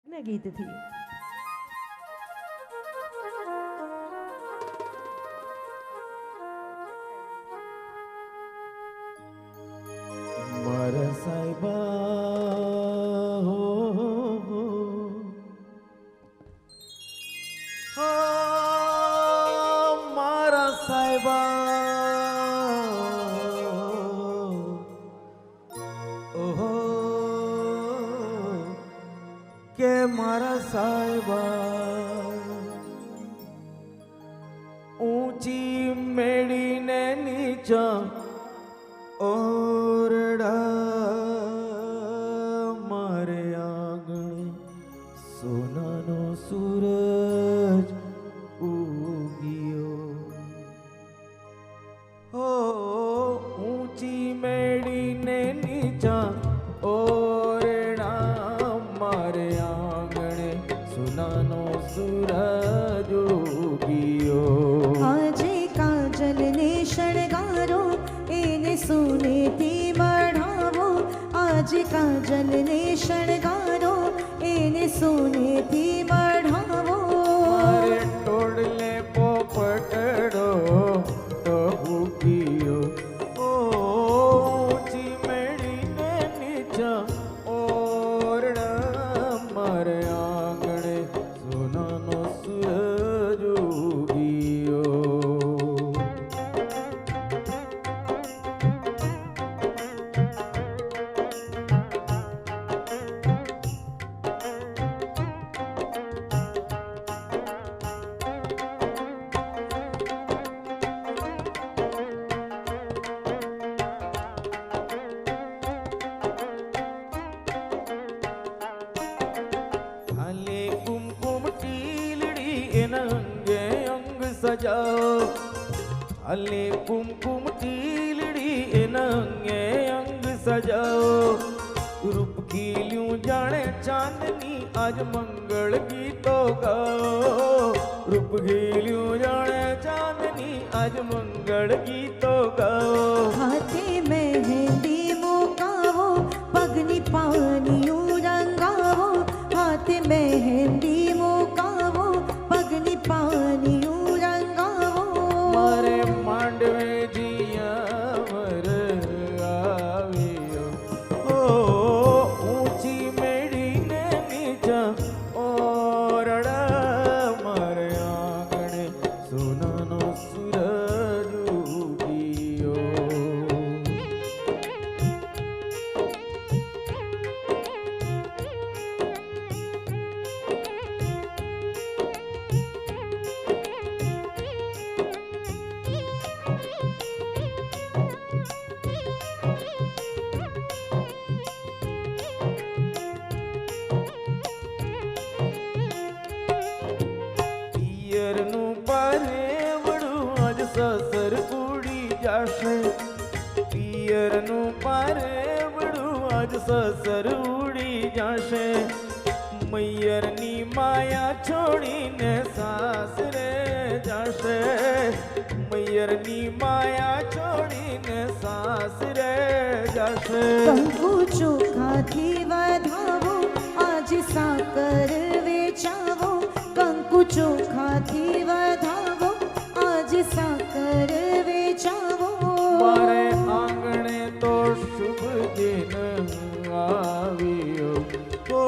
ગીતથી મારા સાહેબા હો હો, હો, મારા સાહેબા ઓહો કે મારા સાહેબા ઊંચી મેળીને નીચા ઓરડા મારે આંગણે સોનાનો સૂરજ ઉગ્યો હો ઊંચી મેળીને નીચા ઓરડા મારે આંગણે સોનાનો સૂરજ ઉગ્યો આજે કાજલ ને શણગારો એને સોનેથી મઢાવો આજે કાજલ ને શણગારો એને સોનેથી મઢાવો મારે ટોડલે પોપટડો ટહુકિયો ઓ ઊંચી મેળીને નીચા ઓરડા મારે આંગણે સોનાનો સૂરજ ઉગ્યો હાલે કુમકુમ ટીલડી એના અંગે અંગ સજાઓ હાલે કુમકુમ ટીલડી એના અંગે અંગ સજાઓ રૂપ ખીલ્યું જાણે ચાંદની આજ મંગળ ગીતો ગાઓ રૂપ ખીલ્યું જાણે ચાંદની આજ મંગળ ગીતો ગાઓ હાથે મહેંદી મુકાવો પગની પાનીયું રંગાવો હાથે મહેંદી મુકાવો પગની પાનીયું રંગાવો મારે માંડવે જીયાવર આવ્યો ઓ ઊંચી મેળીને નીચા ઓરડા મારે આંગણે સોનાનો સૂરજ ઉગ્યો પિયરનું પારેવડું આજ સસર કુડી જાશે પિયરનું પારેવડું આજ સસર ઉડી જાશે મૈયરની માયા છોડીને સાસરે જાશે મૈયરની માયા છોડીને સાસરે જાશે કંકુ ચોખાથી વધાવો આજે સાકર વેચાવો કંકુ ચોખાથી વધાવો આજે સાકર વેચાવો મારે આંગણે તો શુભ દિન આવ્યો ઓ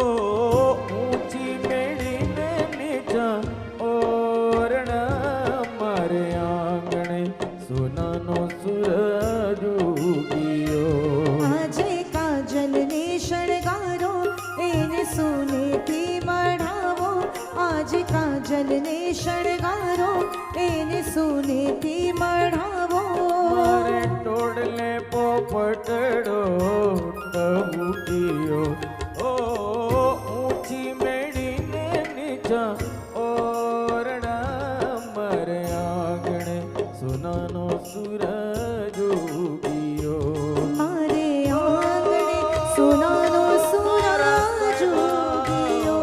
ઊંચી મેળીને નીચા ઓરડા મારે આંગણે સોનાનો સૂરજ ઉગ્યો આજે કાજલ ને શણગારો એને સોનેથી મઢાવો આજે કાજલ ને શણગારો એને સોનેથી મઢાવો મારે ટોડલે પોપટડો ટહુકિયો ઓ ઊંચી મેળીને નીચા ઓરડા મારે આંગણે સોનાનો સૂરજ ઉગ્યો મારે આંગણે સોનાનો સૂરજ ઉગ્યો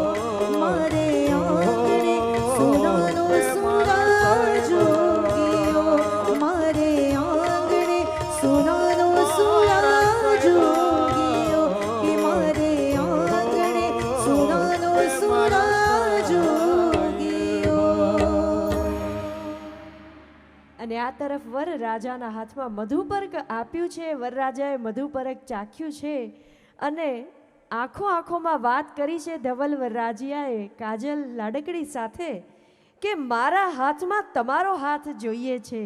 મારે આંગણે સોનાનો સૂરજ ઉગ્યો મારે આંગણે સોનાનો સૂરજ ઉગ્યો કે મારે વરરાજાના હાથમાં મધુપર્ક આપ્યું છે. વરરાજાએ મધુપર્ક ચાખ્યું છે અને આંખોમાં વાત કરી છે ધવલ વરરાજિયાએ કાજલ લાડકડી સાથે કે મારા હાથમાં તમારો હાથ જોઈએ છે,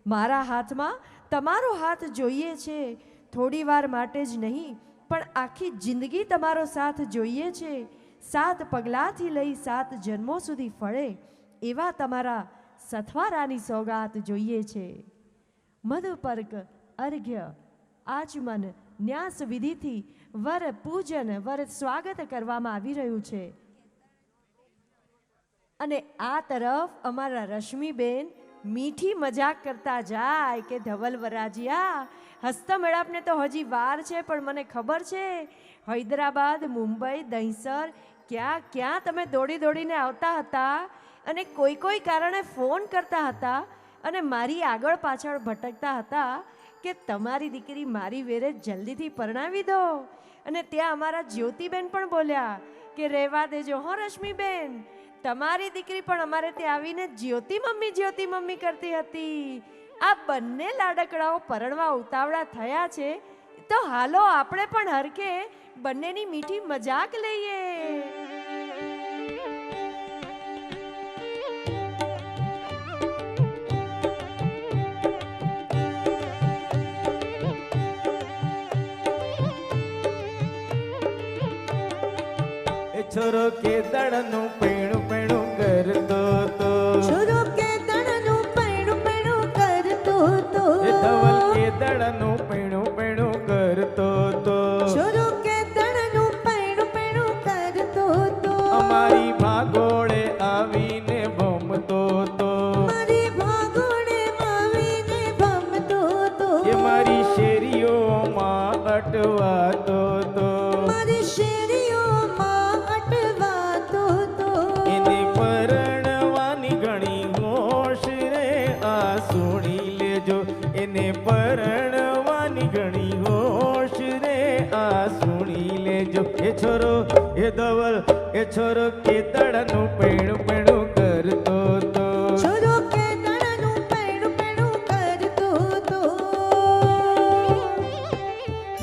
મારા હાથમાં તમારો હાથ જોઈએ છે. થોડી વાર માટે જ નહીં પણ આખી જિંદગી તમારો સાથ જોઈએ છે. 7 પગલાંથી લઈ 7 જન્મો સુધી ફળે એવા તમારા સથવારાની સોગાત જોઈએ છે. મધુપર્ક અર્ઘ્ય આચમન ન્યાસ વિધિથી વર પૂજન વર સ્વાગત કરવામાં આવી રહ્યું છે. અને આ તરફ અમારા રશ્મિબેન મીઠી મજાક કરતા જાય કે ધવલ વરરાજિયા હસ્તમેળાપને તો હજી વાર છે, પણ મને ખબર છે હૈદરાબાદ, મુંબઈ, દહીસર ક્યાં ક્યાં તમે દોડીને આવતા હતા અને કોઈ કારણે ફોન કરતા હતા અને મારી આગળ પાછળ ભટકતા હતા કે તમારી દીકરી મારી વેરે જલ્દીથી પરણાવી દો. અને ત્યાં અમારા જ્યોતિબેન પણ બોલ્યા કે રહેવા દેજો હો રશ્મિબેન, તમારી દીકરી પણ અમારે ત્યાં આવીને જ્યોતિ મમ્મી કરતી હતી. આ બંને લાડકડાઓ પરણવા ઉતાવળા થયા છે તો હાલો આપણે પણ હરકે બંનેની મીઠી મજાક લઈએ. છોરો કે દળનું પૈણું પૈણું કરતો તો, છોરો કે દળનું પૈણું પૈણું કરતો તો, એ ધવલ કે દળનું પૈણું પૈણું કરતો તો, છોરો કે દળનું પૈણું પૈણું કરતો તો, અમારી ભાગોળે આવીને ભમતો તો, મારી ભાગોળે આવીને ભમતો તો, એ મારી શેરીઓમાં અટવાતો તો, મારી શેરીઓમાં અટવાતો તો, એને પરણવાની ઘણી હોશ રે આ સુણી લેજો, એને પરણવાની ઘણી હોશ રે આ સુણી લેજો. એ છોરો એ ધવલ એ છોરો કે દળનું પૈણું પૈણું કરતો તો, છોરો કે દળનું પૈણું પૈણું કરતો તો.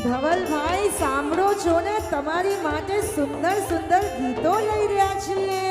ધવલભાઈ સાંભળો છો ને, તમારી માટે સુંદર સુંદર ગીતો લઈ રહ્યા છીએ.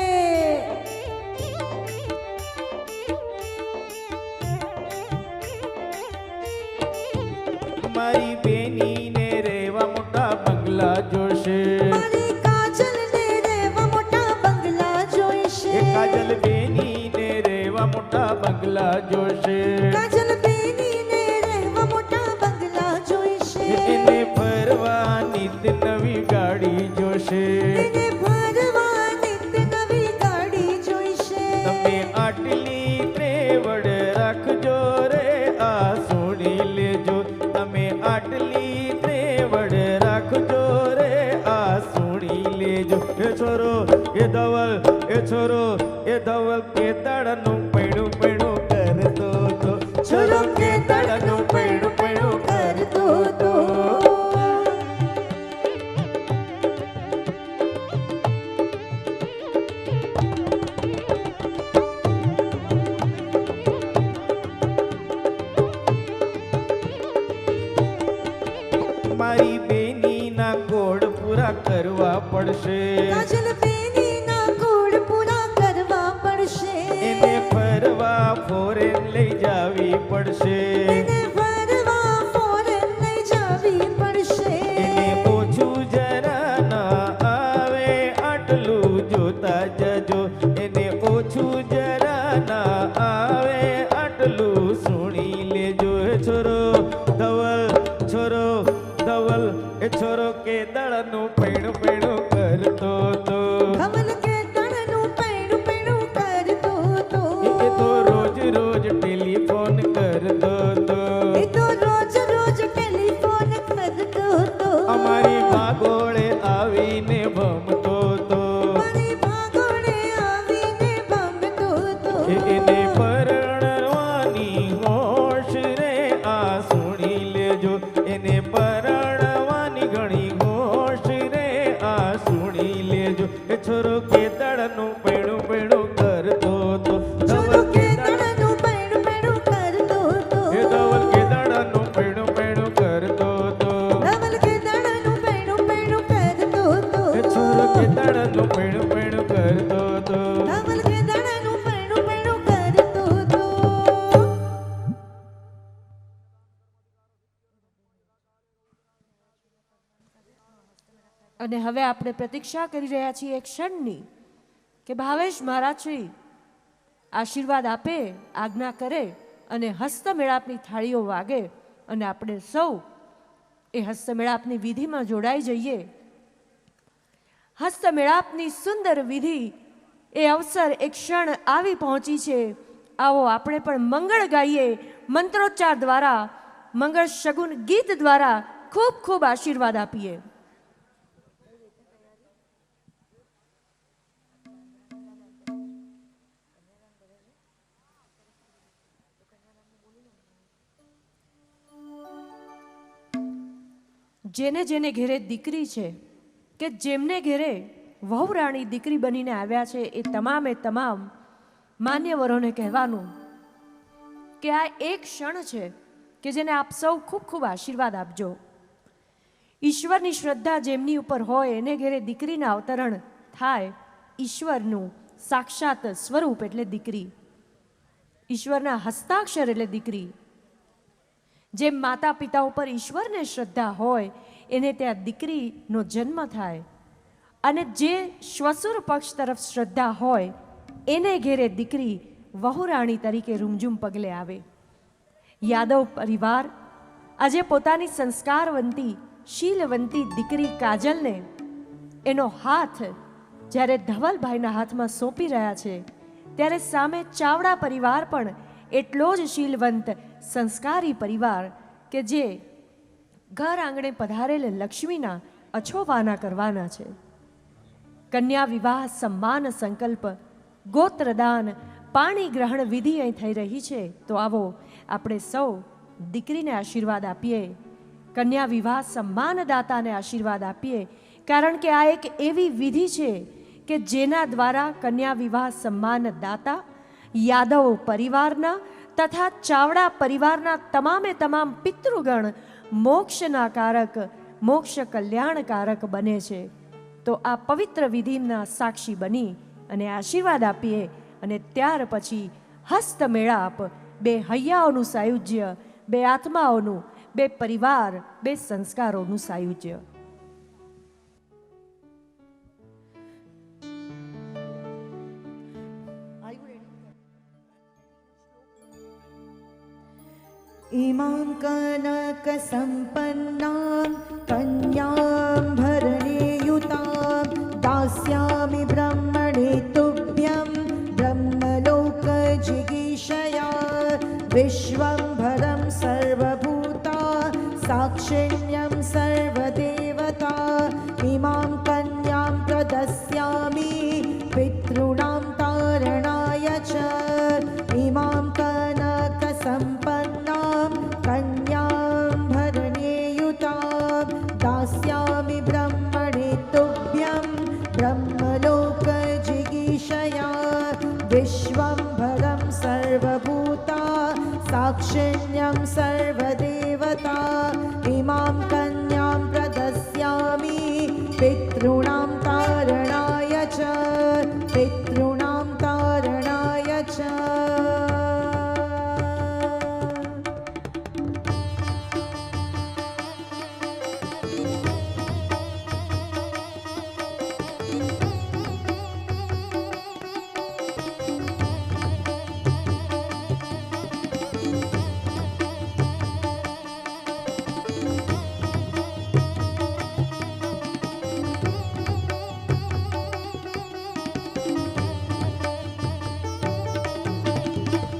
મારી બેનીને રેવા મોટા બંગલા જોશે, મારી કાજલને રહેવા મોટા બંગલા જોઈશે. એ કાજલ બેનીને રેવા મોટા બંગલા જોશે, કાજલ બેનીને રહેવા મોટા બંગલા જોઈશે. એને ફરવા નિત નવી ગાડી જોશે, એને ભરવા નિત નવી ગાડી જોઈશે. તમે આટલી ત્રેવડ રાખજો રે આ સુણી લેજો, તમે આટલી ત્રેવડ રાખજો રે આ સુણી લેજો. એ છોરો એ ધવલ એ છોરો એ ધવલ કે દળનું પૈણું પૈણું કરતો તો, છોરો કે દળનું પૈણું પૈણું કરતો તો. મારી બેનીના કોડ પૂરા કરવા પડશે, કાજલ બેનીના કોડ પૂરા કરવા પડશે. એને ફરવા ફોરેન લઈ જાવી પડશે, એને ફરવા ફોરેન લઈ જાવી પડશે. એને ઓછું જરા ના આવે આટલું જોતા જજો, એને ઓછું જરા ના આવે આટલું સુણી લેજો. એ છોરો ધવલ છોરો ધવલ એ છોરો કે દળનું પૈણું પૈણું કરતો તો, ધવલ કે દળનું પૈણું પૈણું કરતો તો. એ તો રોજ રોજ ટેલિફોન કરતો તો, એ તો રોજ રોજ ટેલિફોન કરતો તો. અમારી ભાગોળે આવીને ભમતો તો, મારી ભાગોળે આવીને ભમતો તો. એને પરણવાની હોશ રે આ સુણી લેજો, એને પરણવાની ઘણી હોશ રે આ સુણી લેજો. એ છોરો કે દળનું પૈણું પૈણું કરતો તો, છોરો કે દળનું પૈણું પૈણું કરતો તો. એ દાણાનું પૈણું પૈણું કરતો તો. ધવલ કે દાણાનું પૈણું પૈણું કરતો હતો. અને હવે આપણે પ્રતીક્ષા કરી રહ્યા છીએ એક ક્ષણની કે ભાવેશ મહારાજ શ્રી આશીર્વાદ આપે, આજ્ઞા કરે અને હસ્તમેળાપની થાળીઓ વાગે અને આપણે સૌ એ હસ્તમેળાપની વિધિમાં જોડાઈ જઈએ. હસ્તમેળાપની સુંદર વિધિ એ અવસર એક ક્ષણ આવી પહોંચી છે. આવો આપણે પણ મંગળ ગાઈએ, મંત્રોચ્ચાર દ્વારા, મંગળ શગુન ગીત દ્વારા ખૂબ ખૂબ આશીર્વાદ આપીએ. જેને જેને ઘેરે દીકરી છે કે જેમને ઘેરે વહુરાણી દીકરી બનીને આવ્યા છે એ તમામે તમામ માન્યવરોને કહેવાનું કે આ એક ક્ષણ છે કે જેને આપ સૌ ખૂબ ખૂબ આશીર્વાદ આપજો. ઈશ્વરની શ્રદ્ધા જેમની ઉપર હોય એને ઘેરે દીકરીના અવતરણ થાય. ઈશ્વરનું સાક્ષાત સ્વરૂપ એટલે દીકરી, ઈશ્વરના હસ્તાક્ષર એટલે દીકરી. જેમ માતા પિતા ઉપર ઈશ્વરને શ્રદ્ધા હોય એને ત્યાં દીકરીનો જન્મ થાય, અને જે શ્વસુર પક્ષ તરફ શ્રદ્ધા હોય એને ઘેરે દીકરી વહુરાણી તરીકે રૂમઝૂમ પગલે આવે. યાદવ પરિવાર આજે પોતાની સંસ્કારવંતી શીલવંતી દીકરી કાજલને એનો હાથ જ્યારે ધવલભાઈના હાથમાં સોંપી રહ્યા છે ત્યારે સામે ચાવડા પરિવાર પણ એટલો જ શીલવંત સંસ્કારી પરિવાર કે જે ઘર આંગણે પધારેલ લક્ષ્મીના અછોવાના કરવાના છે. કન્યા વિવાહ સમ્માન સંકલ્પ ગોત્રદાન પાણી ગ્રહણ વિધિ અહીં થઈ રહી છે. તો આવો આપણે સૌ દીકરીને આશીર્વાદ આપીએ, કન્યા વિવાહ સમ્માનદાતાને આશીર્વાદ આપીએ. કારણ કે આ એક એવી વિધિ છે કે જેના દ્વારા કન્યા વિવાહ સમ્માનદાતા યાદવ પરિવારના તથા ચાવડા પરિવારના તમામે તમામ પિતૃગણ મોક્ષના કારક, મોક્ષ કલ્યાણકારક બને છે. તો આ પવિત્ર વિધિના સાક્ષી બની અને આશીર્વાદ આપીએ અને ત્યાર પછી હસ્તમેળાપ, બે હૈયાઓનું સાયુજ્ય, બે આત્માઓનું, બે પરિવાર, બે સંસ્કારોનું સાયુજ્ય. इमां कनकसम्पन्नां कन्यां भरणीयुतां दास्यामि ब्रह्मणे तुभ्यं ब्रह्मलोकजिगीषया विश्वम्भरं सर्वभूता साक्षिण्यं सर्वदेवता इमां कन्यां प्रदस्यामि पितॄणां तारणाय च इमां कनकसम्पन्नां कन्यां भरणीयुतां दास्यामि ब्रह्मणे तुभ्यं ब्रह्मलोकजिगीषया विश्वम्भरं सर्वभूता साक्षिण्यं सर्वदेवता इमां कन्यां प्रदस्यामि पितॄणां तारणाय च पितॄणां तारणाय च.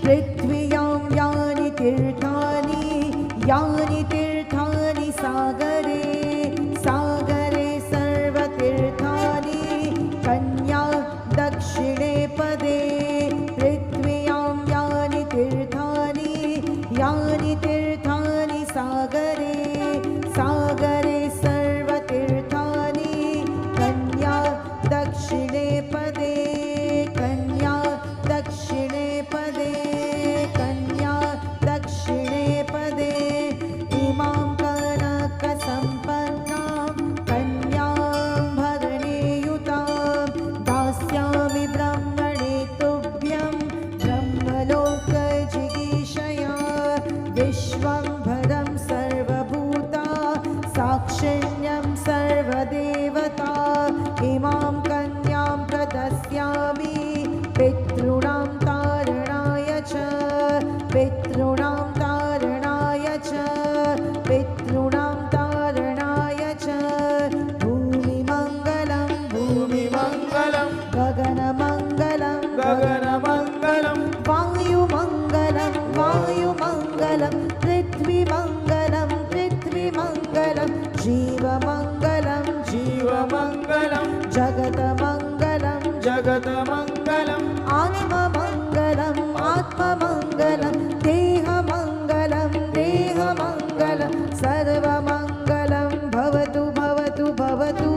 पृथ्व्यां यानि तीर्थानि सागरे सागरे सर्वतीर्थानि कन्या दक्षिणे पदे पृथ्व्यां यानि तीर्थानि सागरे सागरे सर्वतीर्थानि कन्या दक्षिणे पदे कन्या दक्षिणे पदे कन्या दक्षिणे पदे મંગલમ જગતમંગલમ જગતમંગલમ આત્મમંગલમ આત્મમંગલમ દેહમંગલમ દેહમંગલમ સર્વમંગલમ ભવતુ ભવતુ ભવતુ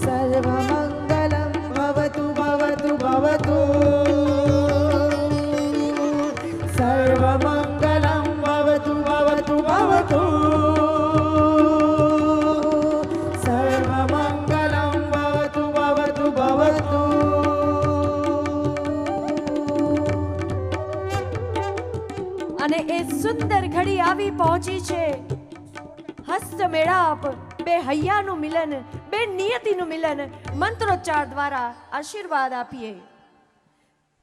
સર્વમંગલમ ભવતુ ભવતુ ભવતુ સર્વમંગલમ ભવતુ ભવતુ ભવતુ સર્વમંગલમ ભવતુ ભવતુ ભવતુ. અને એ સુંદર ઘડી આવી પહોંચી છે. હસ્ત મેળાપ, બે હૈયાનું મિલન, બે નિયતિનું મિલન. મંત્રોચ્ચાર દ્વારા આશીર્વાદ આપીએ.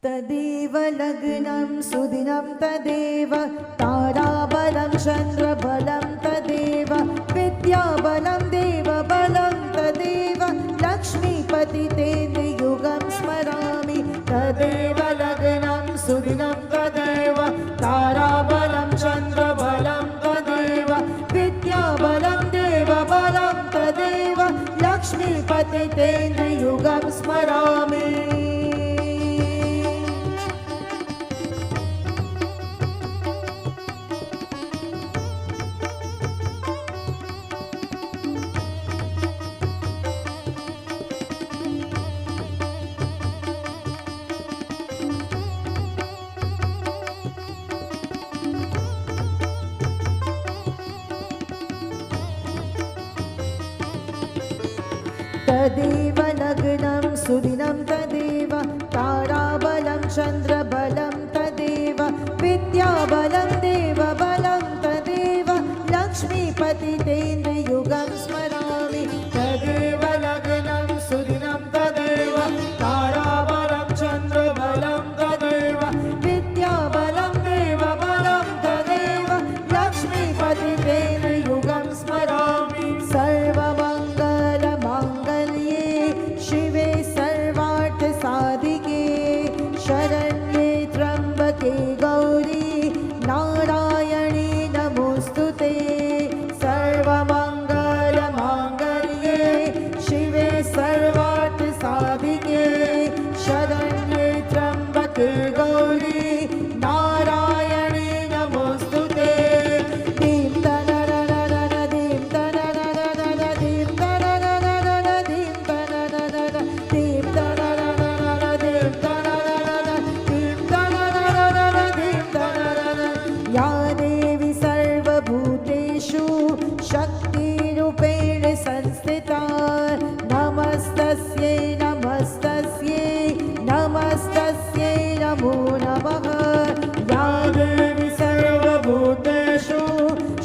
તદેવ લગ્નમ સુદિનમ તદેવ તારાબલમ ચંદ્રબલમ તદેવ વિદ્યાબલમ દેવબલમ તદેવ લક્ષ્મીપતિ તેન યુગમ સ્મરામિ. તદેવ લગ્નમ સુદિનમ તદેવ તારાબલમ ચંદ્રબલમ તદેવ વિદ્યાબલમ દેવબલમ તદેવ લક્ષ્મીપતિ તેન યુગમ સ્મરામિ. તદેવ લગ્નમ સુદિનમ તદેવ તારાબલમ ચંદ્રબલમ તદેવ વિદ્યાબલમ દેવબલમ તદેવ લક્ષ્મીપતિ તેન યુગમ સ્મરામિ. તદેવ લગ્નમ સુદિનમ તદેવ તારાબલમ ચંદ્રબલમ તદેવ વિદ્યાબલમ દેવબલમ તદેવ લક્ષ્મીપતિ તેન યુગમ સ્મરામિ. સર્વમંગલ મંગલ્યે શિવે સર્વાર્થ સાધિકે શરણ્યે ત્રંબકે ગૌરી નારાયણી નમોસ્તુતે. સર્વમંગલ મંગલ્યે શિવે સર્વાર્થ સાધિકે શરણ્યે ત્રંબકે ગૌરી નારાયણી નમોસ્તુતે. દીમ તનનનનન દીમ તનનનનન દીમ તનનનનન દીમ તનનનનન દીમ તનનનનન દીમ તનનનનન દીમ તનનનનન દીમ તનનનનન. યા દેવી સર્વભૂતેષુ શક્તિરૂપેણ સંસ્થિતા નમસ્તસ્યૈ નમસ્તસ્યૈ નમસ્તસ્યૈ નમો નમઃ. યા દેવી સર્વભૂતેષુ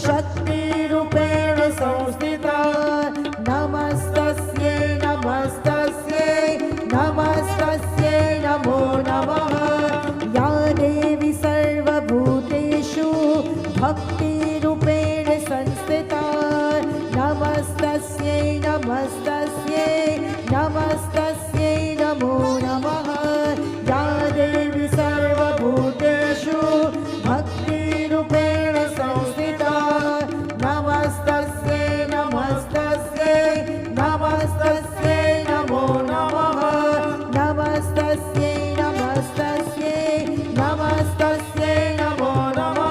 શક્તિરૂપેણ સંસ્થિતા નમસ્તસ્યૈ નમસ્તસ્યૈ નમસ્તસ્યૈ નમો નમઃ. યા દેવી સર્વભૂતેષુ ભક્તિરૂપેણ સંસ્થિતા નમસ્તસ્યૈ નમસ્તસ્યૈ નમસ્તસ્યૈ નમો નમઃ. યા દેવી સર્વભૂતેષુ ભક્તિરૂપેણ સંસ્થિતા નમસ્તસ્યૈ નમસ્તસ્યૈ નમસ્તસ્યૈ નમો નમઃ. નમસ્તસ્યૈ નમસ્તસ્યૈ નમસ્તસ્યૈ નમો નમઃ.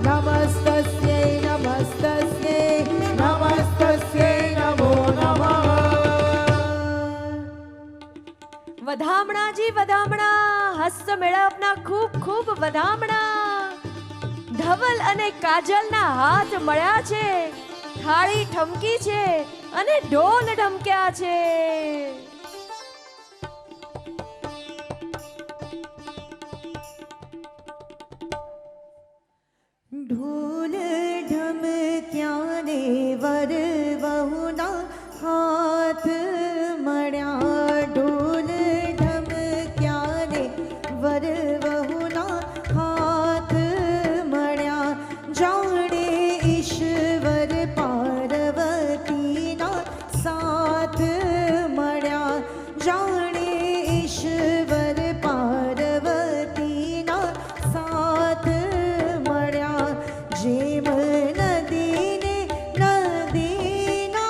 નમસ્તસ્યૈ નમસ્તસ્યૈ નમસ્તસ્યૈ નમો નમઃ. વધામણાજી વધામણા, હસ્ત મેળાપના ખૂબ ખૂબ વધામણા. ધવલ અને કાજલના હાથ મળ્યા છે, થાળી ઠમકી છે અને ઢોલ ઢમક્યા છે. ઢોલ ઢમક્યા ને વર વહુના હાથ મળ્યા. ઢોલ ઢમક્યા ને વર વહુના હાથ મળ્યા. જાણે ઈશ્વર પાર્વતીના સાથ મળ્યા. જાણે ઈશ્વર પાર્વતીના સાથ મળ્યા. જેમ નદીને નદીના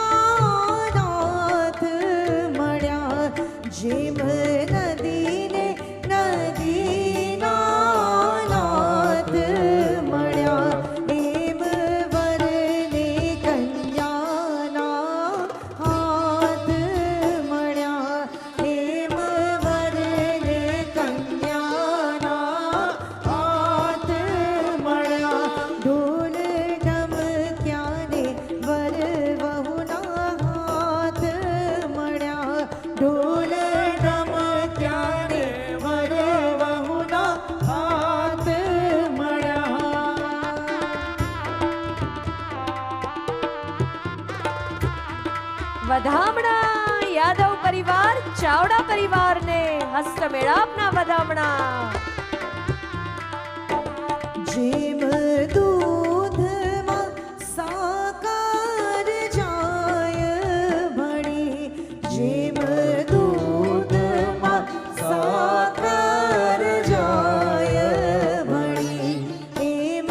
વધામણા યાદવ પરિવાર ચાવડા પરિવારને હસ્તમેળાપના વધામણા. જેમ દૂધમાં સાકાર જાય ભળી, જેમ દૂધમાં સાકાર જાય ભળી, એમ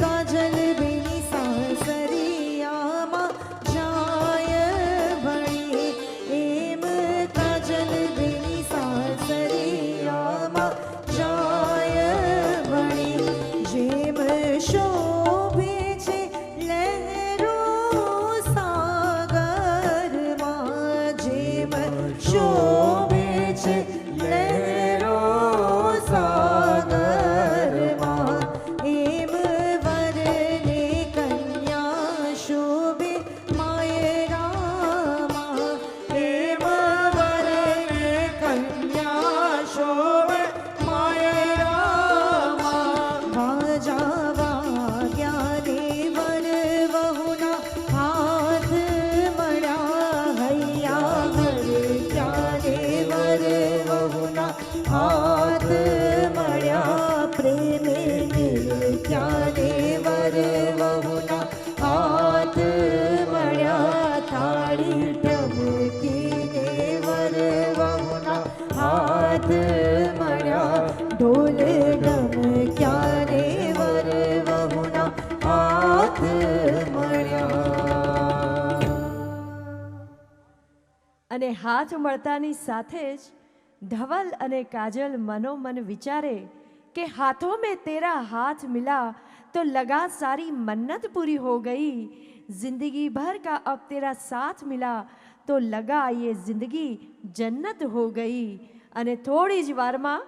કાજલ બેની સાસરિયામાં જાય ભળી, એમ કાજલ બેની સાસરિયામાં જાય ભળી. જેમ શોભે છે લહેરો સાગરમાં, જેમ શોભે છે લહેરો સાગરમાં, એમ વરને કન્યા શોભે માયરામાં, એમ વરને કન્યા શોભે માયરામાં. વાજા વાગ્યા ને વર વહુના હાથ મળ્યા, હૈયા ઘર ક્યારે વર વહુના હાથ મળ્યા, પ્રેમે ક્યારે વર વહુના હાથ મળ્યા, થાળી ટમકીને વર વહુના હાથ મળ્યા, ઢોલ ડમક્યા ને વર વહુના હાથ મળ્યા. અને હાથ મળતાની સાથે જ ધવલ અને કાજલ મનોમન વિચારે કે હાથોं में तेरा हाथ मिला तो लगा सारी मन्नत पूरी हो गई, जिंदगी भर का अब तेरा साथ मिला तो लगा ये जिंदगी जन्नत हो गई. અને થોડી જ વારમાં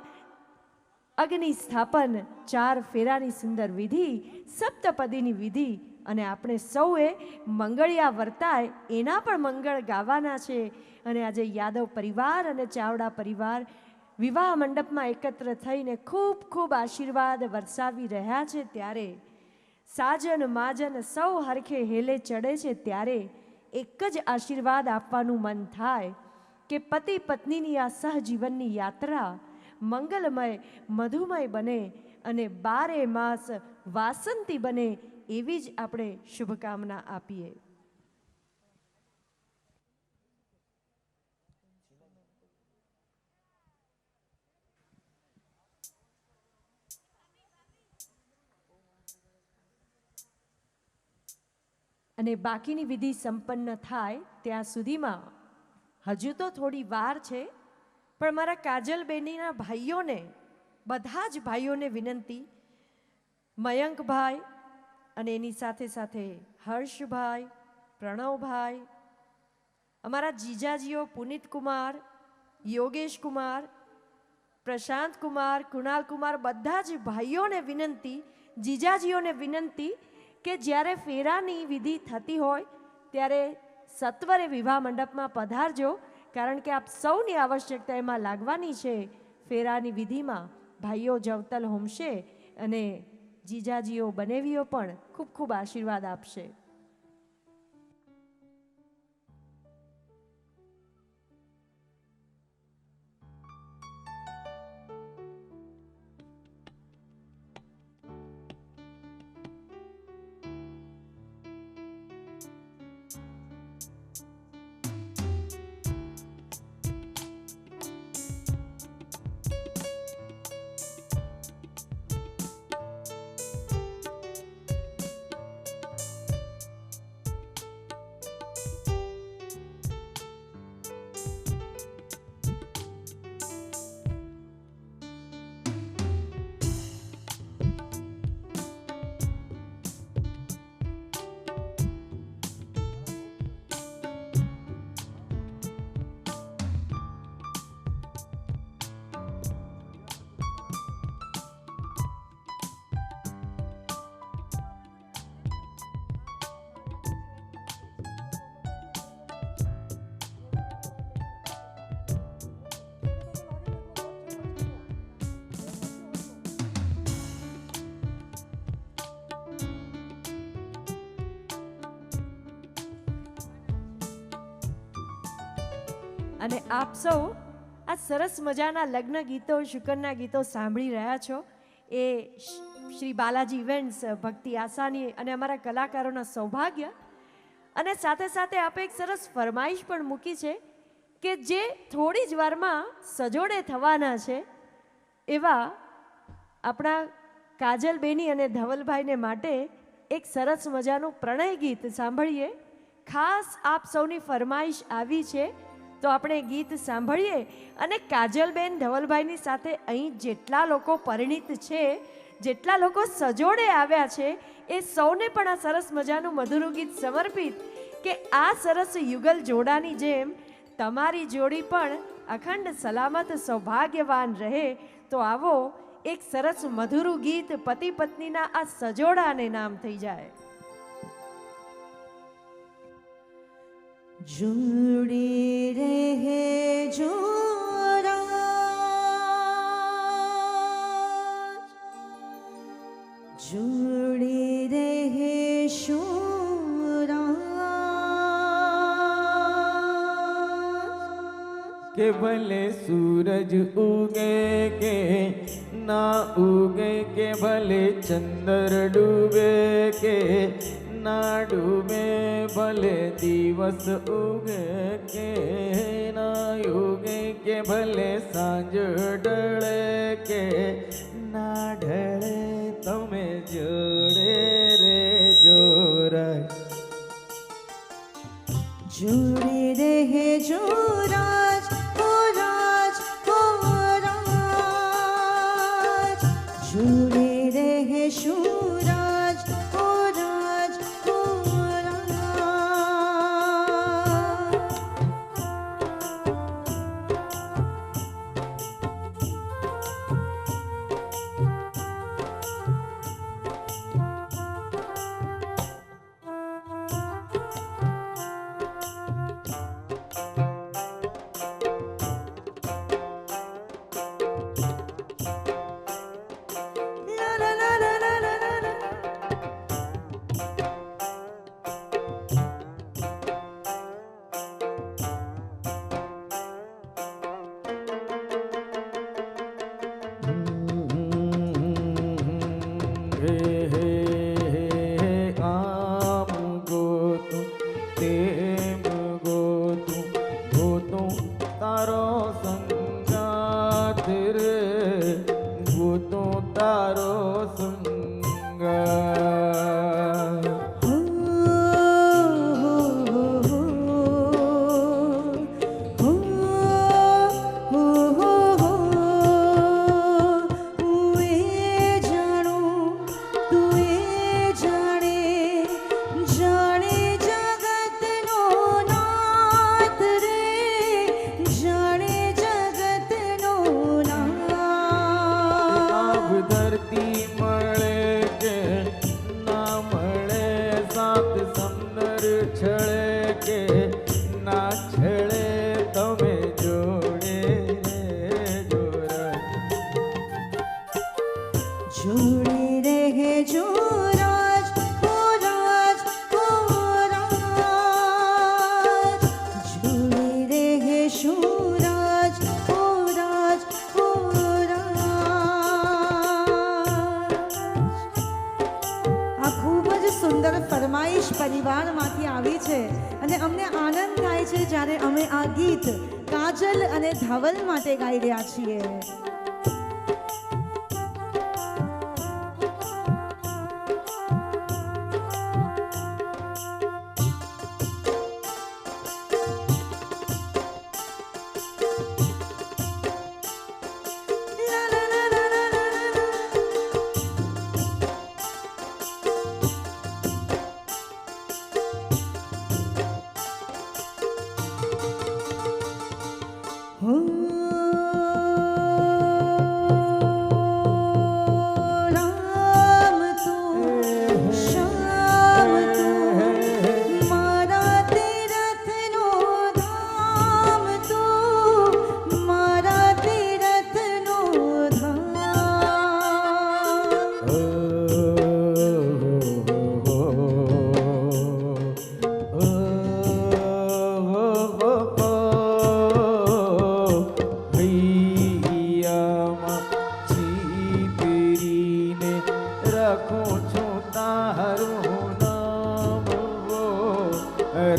અગ્નિ સ્થાપન, 4 ફેરાની સુંદર વિધિ, સપ્તપદીની વિધિ, અને આપણે સૌએ મંગળિયા વર્તાય એના પણ મંગળ ગાવાના છે. અને આજે યાદવ પરિવાર અને ચાવડા પરિવાર વિવાહ મંડપમાં એકત્ર થઈને ખૂબ ખૂબ આશીર્વાદ વરસાવી રહ્યા છે. ત્યારે સાજન માજન સૌ હરખે હેલે ચડે છે. ત્યારે એક જ આશીર્વાદ આપવાનું મન થાય કે પતિ પત્નીની આ સહજીવનની યાત્રા મંગલમય મધુમય બને અને 12 માસ વાસંતી બને એવી જ આપણે શુભકામના આપીએ. અને બાકીની વિધિ સંપન્ન થાય ત્યાં સુધીમાં હજુ તો થોડી વાર છે, પણ મારા કાજલબેનીના ભાઈઓને, બધા જ ભાઈઓને વિનંતી, મયંકભાઈ અને એની સાથે સાથે હર્ષભાઈ, પ્રણવભાઈ, અમારા જીજાજીઓ પુનિતકુમાર, યોગેશકુમાર, પ્રશાંતકુમાર, કુણાલકુમાર, બધા જ ભાઈઓને વિનંતી, જીજાજીઓને વિનંતી કે જ્યારે ફેરાની વિધિ થતી હોય ત્યારે સત્વરે વિવાહ મંડપમાં પધારજો, કારણ કે આપ સૌની આવશ્યકતા એમાં લાગવાની છે. ફેરાની વિધિમાં ભાઈઓ જવતલ હોમશે અને જીજાજીઓ બનેવીઓ પણ ખૂબ ખૂબ આશીર્વાદ આપશે. અને આપ સૌ આ સરસ મજાના લગ્ન ગીતો, શુકનના ગીતો સાંભળી રહ્યા છો. એ શ્રી બાલાજી ઇવેન્ટ્સ, ભક્તિ આસાની અને અમારા કલાકારોના સૌભાગ્ય. અને સાથે સાથે આપે એક સરસ ફરમાઈશ પણ મૂકી છે કે જે થોડી જ વારમાં સજોડે થવાના છે એવા આપણા કાજલબેની અને ધવલભાઈને માટે એક સરસ મજાનું પ્રણય ગીત સાંભળીએ. ખાસ આપ સૌની ફરમાઈશ આવી છે તો આપણે ગીત સાંભળીએ. અને કાજલબેન ધવલભાઈની સાથે અહીં જેટલા લોકો પરિણીત છે, જેટલા લોકો સજોડે આવ્યા છે, એ સૌને પણ આ સરસ મજાનું મધુરું ગીત સમર્પિત કે આ સરસ યુગલ જોડાની જેમ તમારી જોડી પણ અખંડ સલામત સૌભાગ્યવાન રહે. તો આવો એક સરસ મધુરું ગીત પતિ પત્નીના આ સજોડાને નામ થઈ જાય. जुड़ी रहे जोड़ा जुड़ी रहे शूरा કે ભલે સૂરજ ઉગે કે ના ઉગે, કે ભલે ચંદ્ર ડૂબે કે ના ડૂબે, ભલે દિવસ ઉગે કે ના ઉગે, કે ભલે સાંજ ઢળે કે ના ઢળે, તમે જોડે રે જોરાય. जुड़ी रहे जो राज हो राज हो राज जुड़ी रहे शू राज हो राज हो राज. La la la la la la la la. હે હે હે આમ ગોતું તેમ ગોતું, ગોતું તારો સંગાત રે, ગોતું તારો સંગાત. આભ ધરતી મળે કે ના મળે, સાત સમંદર છળે કે ના છળે, તમે જોડે રે જોરાય. जुड़ी रहे जो राज हो राज हो राज जुड़ी रहे शू राज हो राज हो राज. આ ખૂબ જ સુંદર ફરમાઈશ પરિવારમાંથી આવી છે અને અમને આનંદ થાય છે જ્યારે અમે આ ગીત કાજલ અને ધવલ માટે ગાઈ રહ્યા છીએ. हो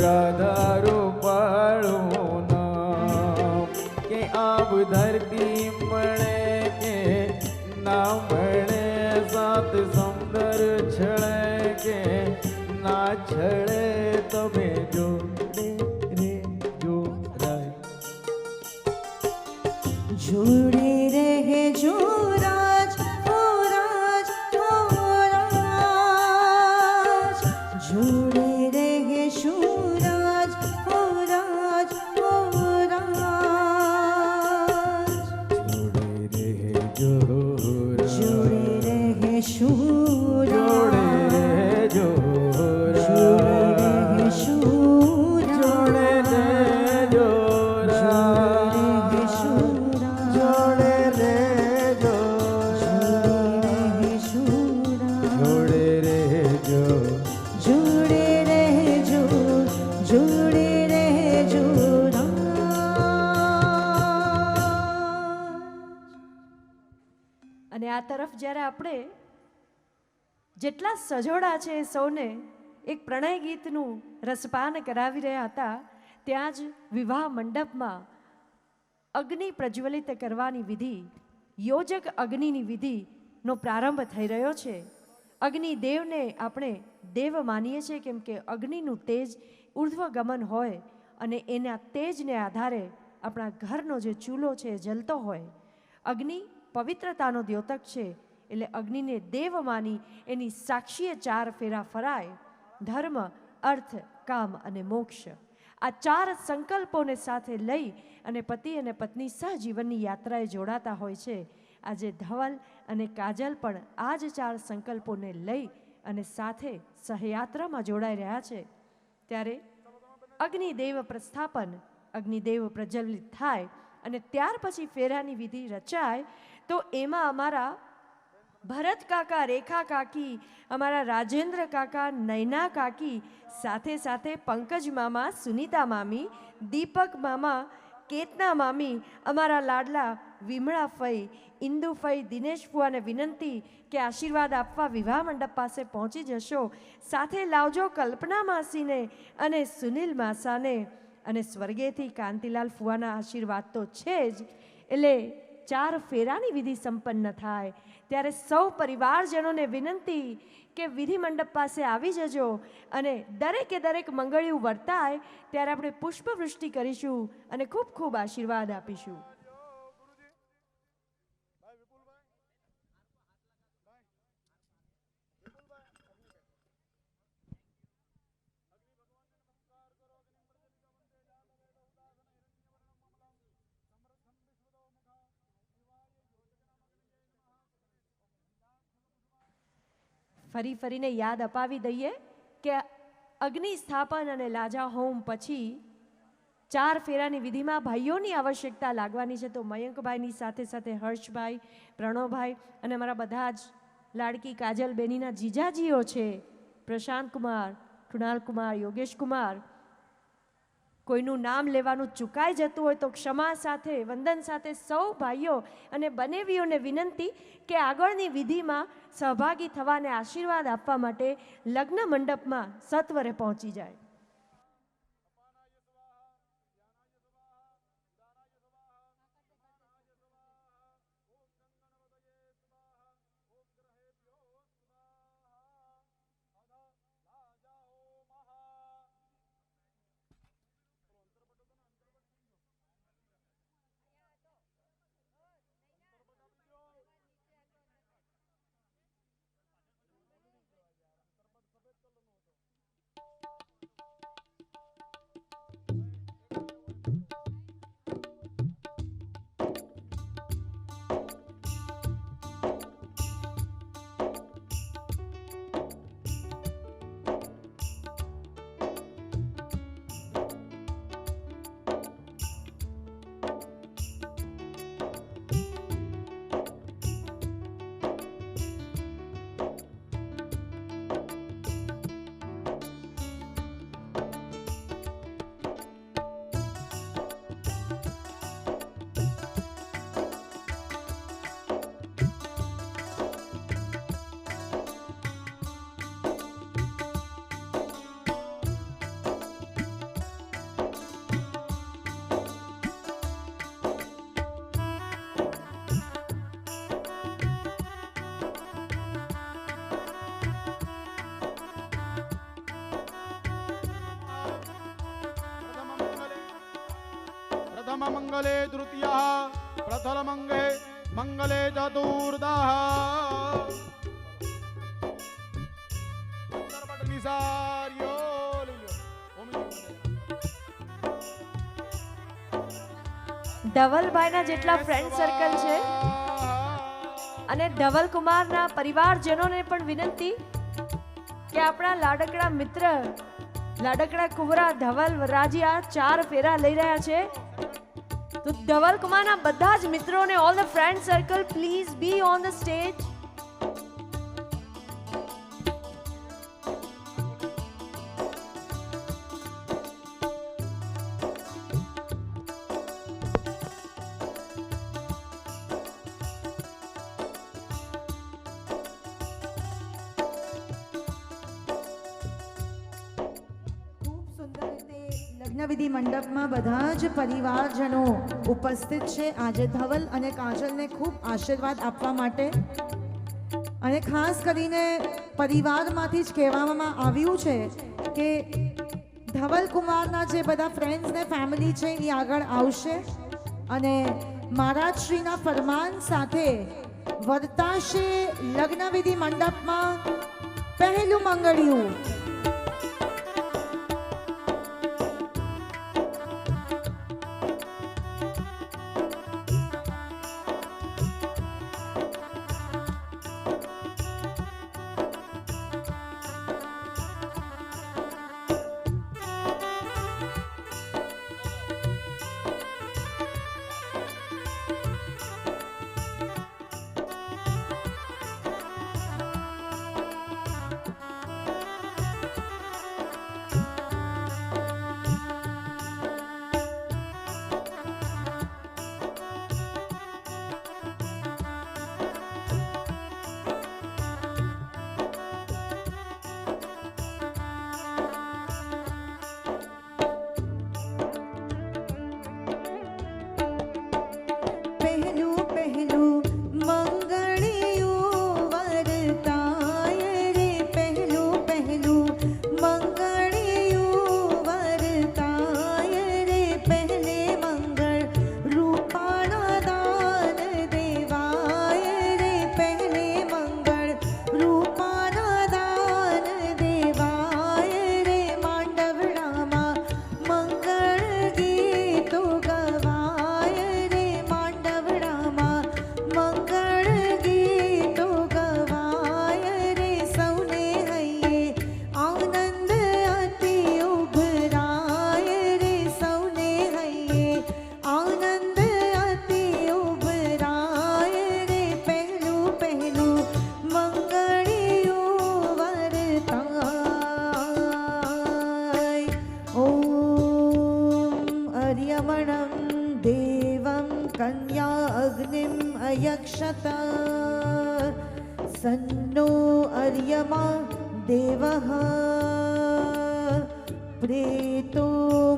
રાધા રૂપાળું નામ કે આબ ધરતી મળે કે ના મળે સાત સમુદર છળે કે ના છળે તમે જોડે રે જોરાય જોડે રહેજો રાજ ઓ રાજ ઓ રાજ જોડે રહેશું રાજ ઓ રાજ ઓ રાજ જોડે રે જોરા જોડે રહેશું જોડે રાજ રે જોરા રહેશું જોડે રે જોરા જોડે રે જોરા જોડે રે જો જોડે રહેજો જોડે રહેજો અને આ તરફ જ્યારે આપણે જેટલા સજોડા છે એ સૌને એક પ્રણય ગીતનું રસપાન કરાવી રહ્યા હતા, ત્યાં જ વિવાહ મંડપમાં અગ્નિ પ્રજ્વલિત કરવાની વિધિ, યોજક અગ્નિની વિધિનો પ્રારંભ થઈ રહ્યો છે. અગ્નિદેવને આપણે દેવ માનીએ છીએ કેમ કે અગ્નિનું તેજ ઉર્ધ્વગમન હોય અને એના તેજને આધારે આપણા ઘરનો જે ચૂલો છે એ જલતો હોય. અગ્નિ પવિત્રતાનો દ્યોતક છે એટલે અગ્નિને દેવ માની એની સાક્ષીએ 4 ફેરા ફરાય. ધર્મ, અર્થ, કામ અને મોક્ષ, આ 4 સંકલ્પોને સાથે લઈ અને પતિ અને પત્ની સહજીવનની યાત્રાએ જોડાતા હોય છે. આજે ધવલ અને કાજલ પણ આ જ 4 સંકલ્પોને લઈ અને સાથે સહયાત્રામાં જોડાઈ રહ્યા છે. ત્યારે અગ્નિદેવ પ્રસ્થાપન, અગ્નિદેવ પ્રજ્વલિત થાય અને ત્યાર પછી ફેરાની વિધિ રચાય તો એમાં અમારા ભરત કાકા, રેખા કાકી, અમારા રાજેન્દ્ર કાકા, નૈના કાકી, સાથે સાથે પંકજ મામા, સુનીતા મામી, દીપક મામા, કેતના મામી, અમારા લાડલા વિમળા ફઈ, ઇન્દુ ફઈ, દિનેશ ફુઆને વિનંતી કે આશીર્વાદ આપવા વિવાહ મંડપ પાસે પહોંચી જશો. સાથે લાવજો કલ્પના માસીને અને સુનિલ માસાને અને સ્વર્ગેથી કાંતિલાલ ફુઆના આશીર્વાદ તો છે જ. એટલે 4 ફેરાની વિધિ સંપન્ન થાય ત્યારે સૌ પરિવારજનોને વિનંતી કે વિધિ મંડપ પાસે આવી જજો અને દરેકે દરેક મંગળિયું વર્તાય ત્યારે આપણે પુષ્પવૃષ્ટિ કરીશું અને ખૂબ ખૂબ આશીર્વાદ આપીશું. ફરી ફરીને યાદ અપાવી દઈએ કે અગ્નિ સ્થાપન અને લાજા હોમ પછી 4 ફેરાની વિધિમાં ભાઈઓની આવશ્યકતા લાગવાની છે. તો મયંકભાઈની સાથે સાથે હર્ષભાઈ, પ્રણવભાઈ અને અમારા બધા જ લાડકી કાજલ બેનીના જીજાજીઓ છે, પ્રશાંત કુમાર, કૃણાલ કુમાર, યોગેશ કુમાર. કોઈનું નામ લેવાનું ચૂકાઈ જતું હોય તો ક્ષમા સાથે, વંદન સાથે સૌ ભાઈઓ અને બનેવીઓને વિનંતી કે આગળની વિધિમાં સહભાગી થવાને આશીર્વાદ આપવા માટે લગ્ન મંડપમાં સત્વરે પહોંચી જાય. प्रथम मंगले तृतीयः प्रथम मंगले चतुर्थः निसार्यो ધવલભાઈના જેટલા ફ્રેન્ડ સર્કલ છે અને ધવલ કુમારના પરિવારજનોને પણ વિનંતી કે આપણા લાડકડા મિત્ર લાડકડા કુંવરા ધવલ વરાજીયા 4 ફેરા લઈ રહ્યા છે, તો ધવલ કુમારના બધા જ મિત્રોને all the friend circle please be on the stage. લગ્નવિધિ મંડપમાં બધા જ પરિવારજનો ઉપસ્થિત છે આજે ધવલ અને કાજલને ખૂબ આશીર્વાદ આપવા માટે. અને ખાસ કરીને પરિવારમાંથી જ કહેવામાં આવ્યું છે કે ધવલ કુમારના જે બધા ફ્રેન્ડ્સ ને ફેમિલી છે એ આગળ આવશે અને મહારાજશ્રીના ફરમાન સાથે વર્તાશે લગ્નવિધિ મંડપમાં પહેલું મંગળિયું. अयक्षत सन्नो अर्यमा देवः प्रेतो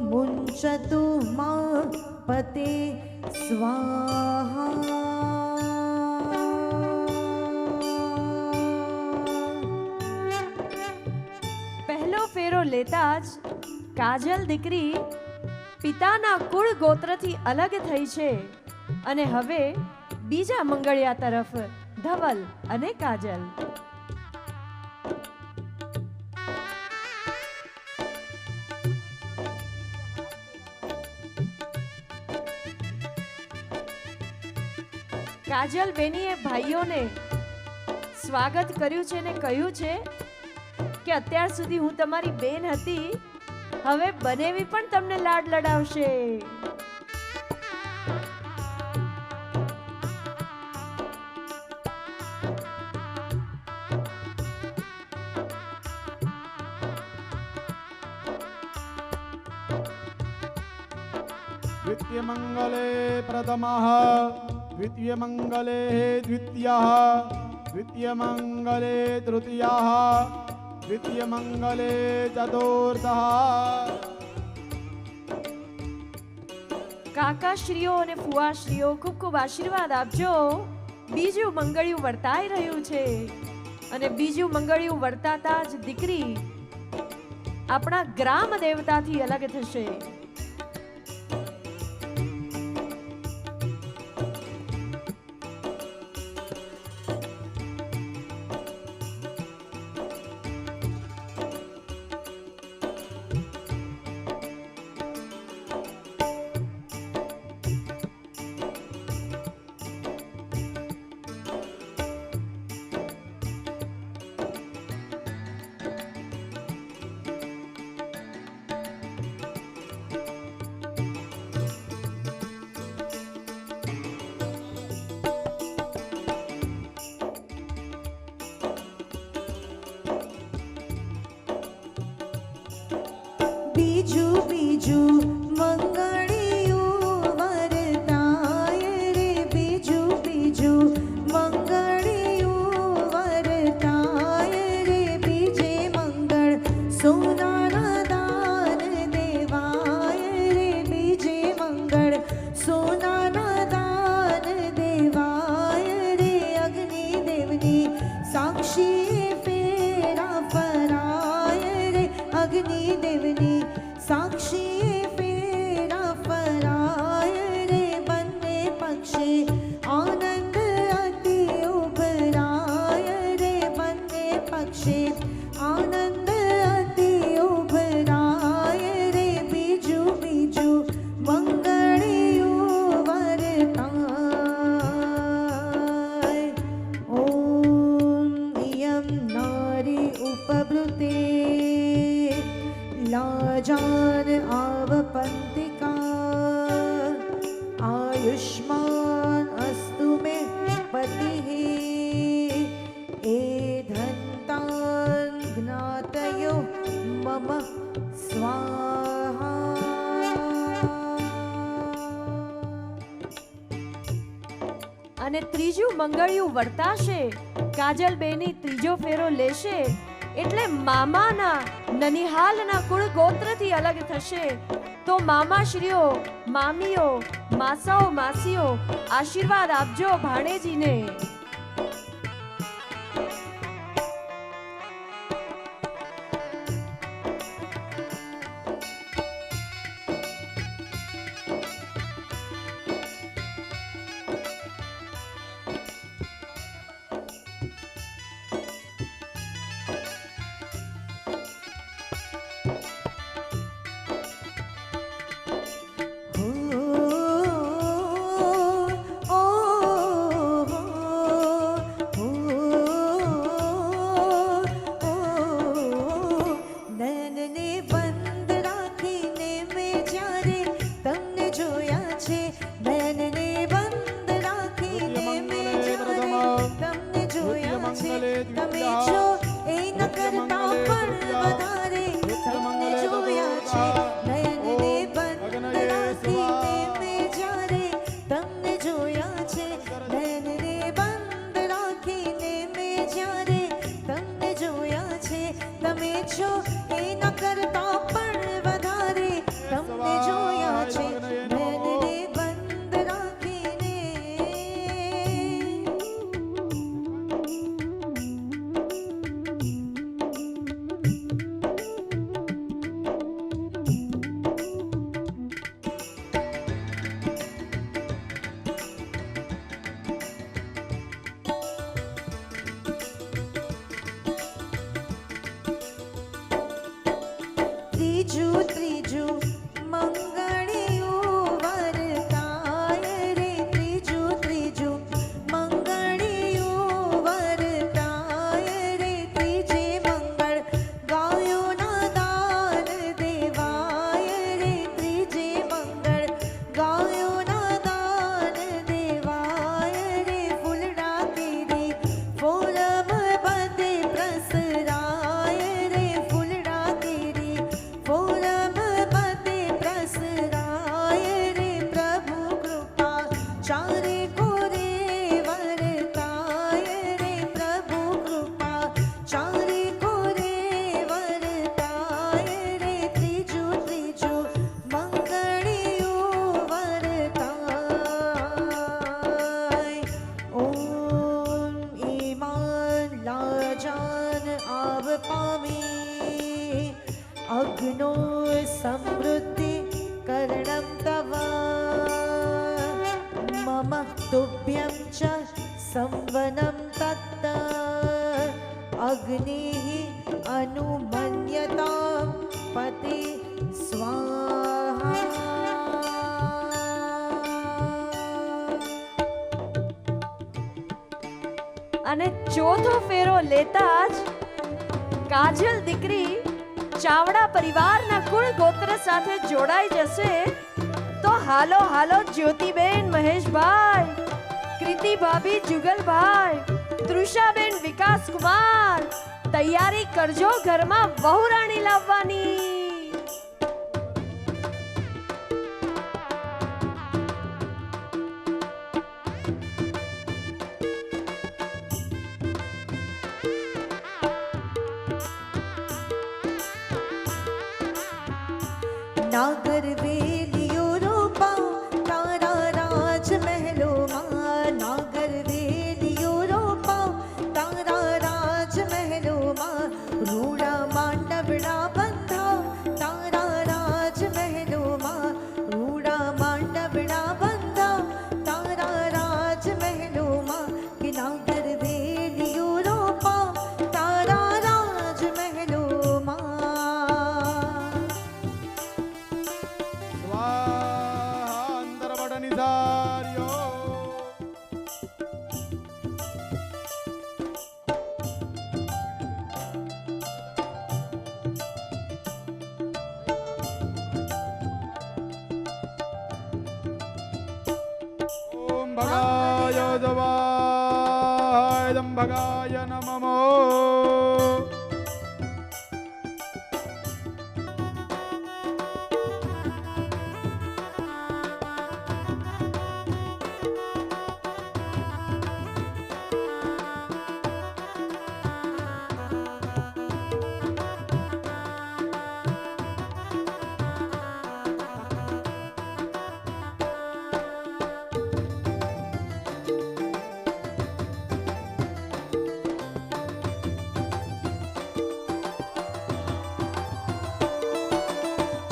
मुञ्चतु मा पते स्वाहा. પહેલો ફેરો લેતા જ કાજલ દીકરી પિતાના કુળ ગોત્રથી અલગ થઈ છે અને હવે બીજા મંગળિયા તરફ ધવલ અને કાજલ. કાજલ બેનીએ ભાઈઓને સ્વાગત કર્યું છે ને કહ્યું છે કે અત્યાર સુધી હું તમારી બેન હતી, હવે બનેવી પણ તમને લાડ લડાવશે. द्वितीय मंगले प्रथमः द्वितीय मंगले द्वितीयः द्वितीय मंगले तृतीयः द्वितीय मंगले चतुर्थः. કાકાશ્રીઓ અને ફુવાશ્રીઓ ખૂબ ખૂબ આશીર્વાદ આપજો. બીજું મંગળિયું વર્તાઈ રહ્યું છે અને બીજું મંગળિયું વર્તાતા જ દીકરી આપણા ગ્રામ દેવતાથી અલગ થશે. બીજું મંગળિયું વરતાય રે બીજું મંગળિયું વરતાય રે બીજે મંગળ સોનાના દાન દેવાય રે બીજે મંગળ સોનાના દાન દેવાય રે અગ્નિદેવની સાક્ષી ફેરા ફરાય રે અગ્નિદેવની સાક્ષી ફેરા ફરાય રે બંને પક્ષે આનંદ અતિ ઉભરાય રે બંને પક્ષે આનંદ અતિ ઉભરાય રે બીજું મંગળિયું વરતાય ઓમ યમ નારી ઉપવૃતે લાજાન આવપંતિકા આયુષ્માન અસ્તુ મે પતિઃ એ ધન્તાન જ્ઞાતયો મમ સ્વાહા. અને ત્રીજું મંગળિયું વર્તાશે, કાજલબેની ત્રીજો ફેરો લેશે એટલે મામાના નનિહાલના કુળ ગોત્રથી અલગ થશે. તો મામાશ્રીઓ, મામીઓ, માસાઓ, માસીઓ આશીર્વાદ આપજો ભાણેજીને. ત્રીજું મંગળિયું વરતાય રે ત્રીજું મંગળિયું વરતાય રે ત્રીજે મંગળ ગાયોના દાન દેવાય રે ત્રીજે મંગળ ગાયોના દાન દેવાય રે ફૂલડા કેરી ફોલમ બધે પ્રસરાય રે ફૂલડા કેરી ફોલમ બધે પ્રસરાય રે પ્રભુ કૃપા ચારે કોરે વરતાય રે પ્રભુ કૃપા ચારે કોરે વરતાય રે ત્રીજું મંગળિયું વરતાય ઓમ ઈમાન લાજાન આવ પામી અગ્નો સમૃદ્ધિ કર્ણમ તવ મમ તુભ્યં ચ સંવનમ તત્ત અગ્નિ અનુમન્યતામ પતિ સ્વાહા. અને ચોથો ફેરો લેતા જ કાજલ દીકરી ચાવડા પરિવારના કુળ ગોત્ર સાથે જોડાઈ જશે. તો હાલો જ્યોતિબેન મહેશભાઈ, કૃતિ ભાભી જુગલભાઈ, તૃષાબેન વિકાસકુમાર, તૈયારી કરજો ઘરમાં વહુરાણી લાવવાની. નાગર વેલીઓ રોપા તારા રાજ મહેલોમાં, નાગર વેલીઓ રોપા તારા રાજ મહેલોમાં, રૂડા માંડવડા બંધા તારા રાજ મહેલોમાં, રૂડા માંડવડા બંધા તારા રાજ મહેલોમાં, કે નાગર વેલીઓ રોપા તારા રાજ મહેલોમાં. સ્વાહા અંતરવડ નિધાર્યો. ઓમ ભગાય જવાય દમ ભગાય નમઃ.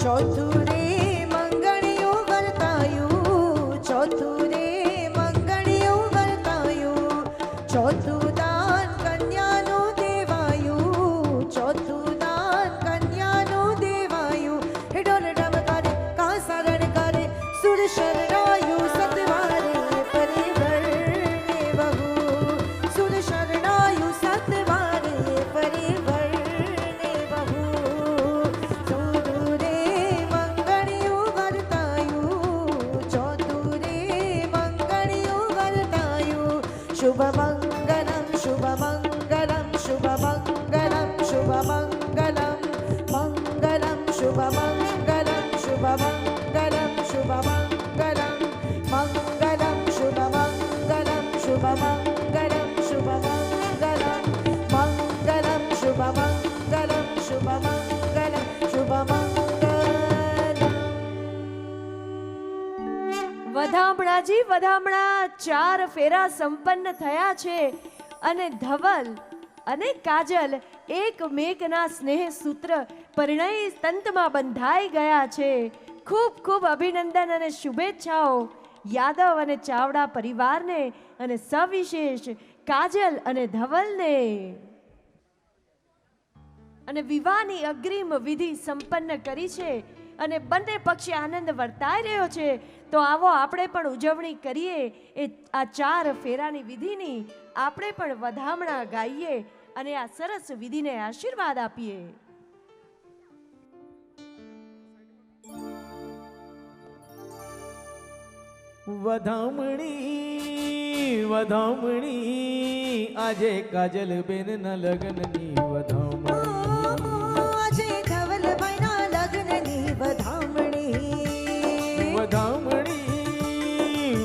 ચોથું રે મંગળિયું વર્તાયું, ચોથું રે મંગળિયું વર્તાયું, ચોથું દાન કન્યાનું દેવાયું, ચોથું દાન કન્યાનું દેવાયું, હે ડોલ ડમકારે કાસરણ કરે સુર શરણાયું, સતવારે પરિવર ને બહુ, સુર શરણાયું સતવારે પરિવર ને બહુ. ચોથું રે મંગળિયું વર્તાયું, ચોથું રે મંગળિયું વર્તાયું, શુભ મંગલમ શુભ મંગલમ શુભ મંગલમ શુભ મંગલમ, મંગલમ શુભ મંગલમ શુભ મંગલમ શુભ મંગલમ, મંગલમ શુભ મંગલમ શુભ મંગલમ શુભ મંગલમ, મંગલમ શુભ મંગલમ શુભ મંગલમ શુભ મંગલમ. વધામણાજી વધામણા 4 ફેરા સંપન્ન થયા છે અને ધવલ અને કાજલ એકમેકના સ્નેહ સૂત્ર પરિણય તંતમાં બંધાઈ ગયા છે. ખૂબ ખૂબ અભિનંદન અને શુભેચ્છાઓ યાદવ અને ચાવડા પરિવારને અને સવિશેષ કાજલ અને ધવલને. અને વિવાહની અગ્રિમ વિધિ સંપન્ન કરી છે અને બંને પક્ષે આનંદ વર્તાઈ રહ્યો છે. તો આવો આપણે પણ ઉજવણી કરીએ એ આ 4 ફેરાની વિધિની, આપણે પણ વધામણા ગાઈએ અને આ સરસ વિધિને આશીર્વાદ આપીએ. વધામણી વધામણી આજે કાજલ બેન ના લગ્નની વધામણી, આજે ધવલભાઈના લગ્નની વધામણી, વધામણી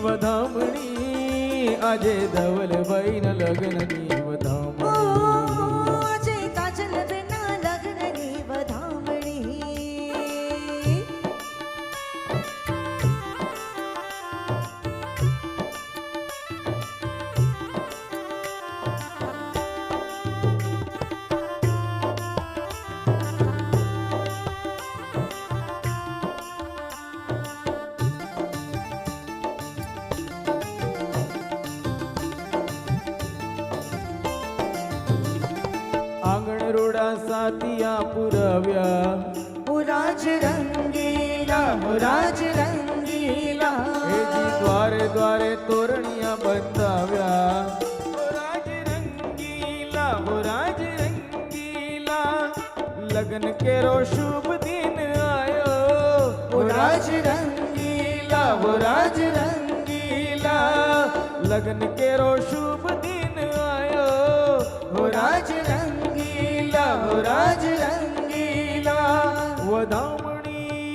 વધામણી આજે ધવલભાઈ ના લગ્નની વધામણી, આજે કાજલબેનના લગ્નની વધામણી. આંગણ રોડા સાતિયા પુરાવ્યા, પુરાજ રંગીલા પુરાજ રંગીલા, એજી દ્વારે દ્વારે તોરણિયા બંધાવ્યા, રાજ રંગીલા રાજ રંગીલા, લગ્ન કેરો શુભ દિન આયો, પુરાજ રંગીલા રાજ રંગીલા, લગ્ન કેરો શુભ દિન આયો, પુરાજ રંગીલા પુરાજ રંગીલા. વધામણી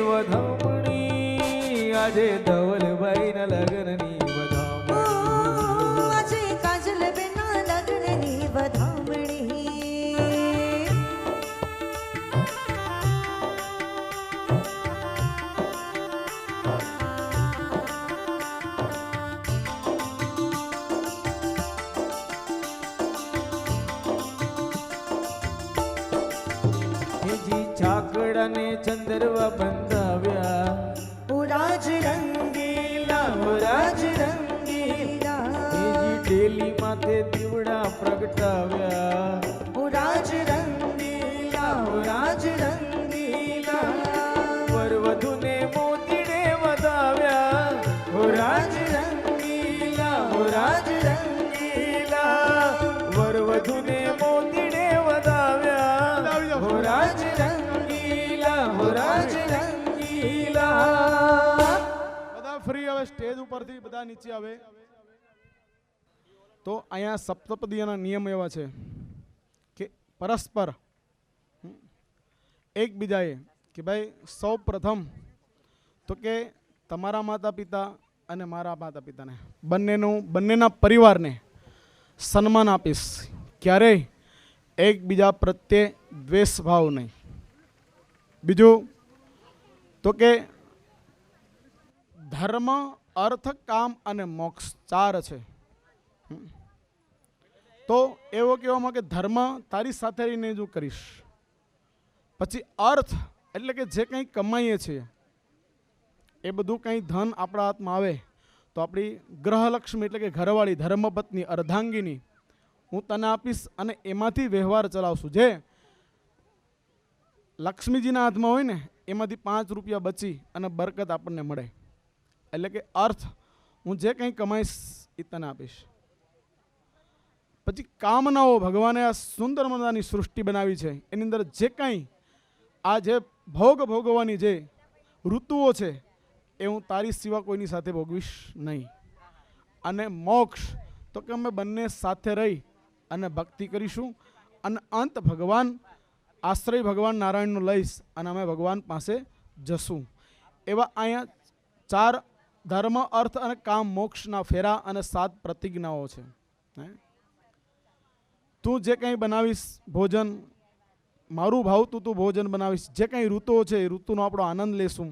વધામણી આજે ધવલભાઈ ના લગ્નની વધામણી, આજે કાજલબેનના લગ્નની વધામણી. માતાને ચંદરવા બંધાવ્યા. ઓ રાજ રંગીલા, ઓ રાજ રંગીલા, બીજી ડેલી માથે દીવડા પ્રગટાવ્યા. ઓ રાજ રંગીલા, ઓ રાજ રંગીલા, વરવધુને મોતીડે વધાવ્યા. ઓ રાજ રંગીલા, ઓ રાજ રંગીલા, વરવધુને મોતીડે વધાવ્યા. ઓ રાજ રંગીલા, ઓ રાજ રંગીલા. બધા ફ્રી હવે સ્ટેજ ઉપરથી બધા નીચે આવે. તો અહીંયા સપ્તપદીના નિયમ એવા છે કે પરસ્પર એકબીજાએ કે ભાઈ સૌ પ્રથમ તો કે તમારા માતા પિતા અને મારા માતા પિતાને બંનેના પરિવારને સન્માન આપીશ. ક્યારેય એકબીજા પ્રત્યે દ્વેષ ભાવ નહીં. બીજું તો કે ધર્મ, અર્થ, કામ અને મોક્ષ 4 છે. તો એવો કહેવામાં કે ધર્મ તારી સાથે રહીને જ હું કરીશ. પછી અર્થ એટલે કે જે કંઈ કમાઈએ છીએ એ બધું કંઈ ધન આપણા હાથમાં આવે તો આપણી ગ્રહલક્ષ્મી એટલે કે ઘરવાળી, ધર્મપત્ની, અર્ધાંગીની હું તને આપીશ અને એમાંથી વ્યવહાર ચલાવશું. જે લક્ષ્મીજીના હાથમાં હોય ને એમાંથી 5 રૂપિયા બચી અને બરકત આપણને મળે. એટલે કે અર્થ હું જે કંઈ કમાઈશ એ તને આપીશ. પછી કામનાઓ, ભગવાને આ સુંદર મજાની સૃષ્ટિ બનાવી છે એની અંદર જે કંઈ આ જે ભોગવવાની જે ઋતુઓ છે એ હું તારી સિવા કોઈની સાથે ભોગવીશ નહીં. અને મોક્ષ તો કે અમે બંને સાથે રહી અને ભક્તિ કરીશું અને અંત ભગવાન આશ્રય ભગવાન નારાયણનો લઈશ અને અમે ભગવાન પાસે જશું. એવા અહીંયા 4 ધર્મ, અર્થ અને કામ, મોક્ષના ફેરા અને 7 પ્રતિજ્ઞાઓ છે. તું જે કંઈ બનાવીશ ભોજન, મારું ભાવતું તું ભોજન બનાવીશ. જે કંઈ ઋતુઓ છે એ ઋતુનો આપણો આનંદ લેશું.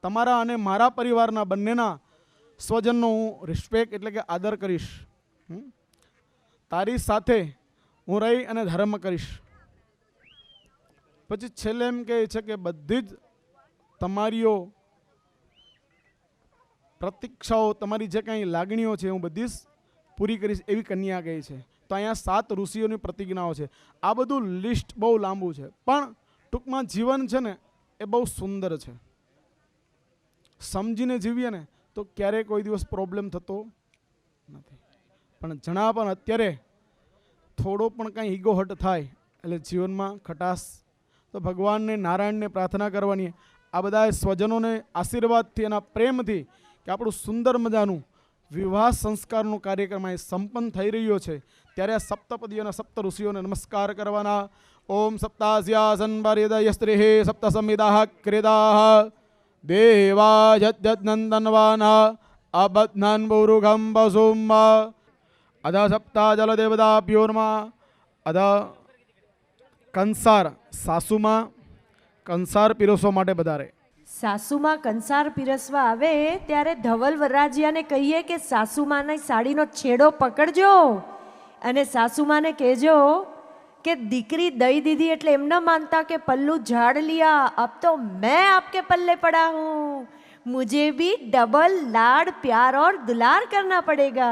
તમારા અને મારા પરિવારના બંનેના સ્વજનનો હું રિસ્પેક્ટ એટલે કે આદર કરીશ. તારી સાથે હું રહી અને ધર્મ કરીશ. પછી છેલ્લે એમ કહે છે કે બધી જ તમારીઓ પ્રતીક્ષાઓ, તમારી જે કંઈ લાગણીઓ છે હું બધી જ પૂરી કરીશ એવી કન્યા કહે છે. તો અહીંયા 7 ઋષિઓની પ્રતિજ્ઞાઓ છે. આ બધું લિસ્ટ બહુ લાંબુ છે પણ ટૂંકમાં જીવન છે ને એ બહુ સુંદર છે. સમજીને જીવીએ ને તો ક્યારેય કોઈ દિવસ પ્રોબ્લેમ થતો નથી. પણ જણા પણ અત્યારે થોડો પણ કાંઈ ઈગો હટ થાય એટલે જીવનમાં ખટાશ. તો ભગવાનને, નારાયણને પ્રાર્થના કરવાની આ બધા સ્વજનોને આશીર્વાદથી અને પ્રેમથી કે આપણું સુંદર મજાનું વિવાહ સંસ્કારનો કાર્યક્રમ અહીં સંપન્ન થઈ રહ્યો છે. ત્યારે આ સપ્તપદીઓના 7 ઋષિઓને નમસ્કાર કરવાના. ઓમ સપ્તાસ્યાસન વાર્યદયસ્ત્રીઃ સપ્ત સંવિદાઃ ક્રેદાઃ દેવા યદ્યનંદનવાના અબધ્નન પુરુષમ વસુમ અધ સપ્તા જલદેવતાભ્યોર્મા અધ કંસાર સાસુમાં કંસાર પીરસવા માટે પધારે. સાસુમાં કંસાર પીરસવા આવે ત્યારે ધવલ વરરાજિયાને કહીએ કે સાસુમાની સાડીનો છેડો પકડજો અને સાસુમાને કહેજો કે દીકરી દઈ દીધી એટલે એમ ન માનતા કે પલ્લू झाड़ लिया, अब तो मैं आपके पल्ले पड़ा हूँ, मुझे भी डबल लाड प्यार और दुलार करना पड़ेगा.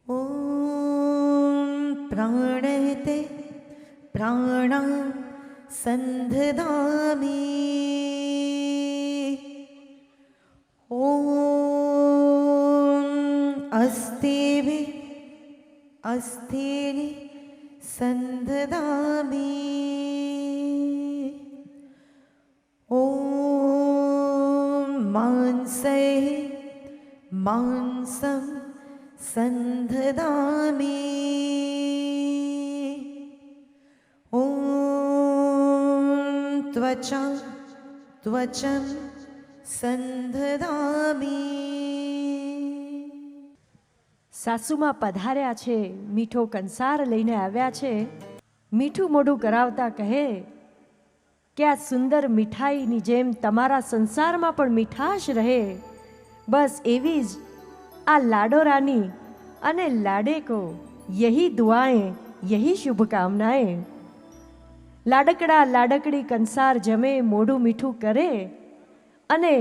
ओम प्राणते प्राणं संदधामि, ओम अस्ति अस्थिनि संदधामि, ओम मांसे मांसं संदधामि, ओम त्वचा त्वचं संदधामि. સાસુમાં પધાર્યા છે, મીઠો કંસાર લઈને આવ્યા છે. મીઠું મોઢું કરાવતા કહે કે આ સુંદર મીઠાઈની જેમ તમારા સંસારમાં પણ મીઠાશ રહે, બસ એવી જ આ લાડોરાની અને લાડે કો યહી દુઆएं, યહી શુભકામનાएं. લાડકડા લાડકડી કંસાર જમે મોઢું મીઠું કરે અને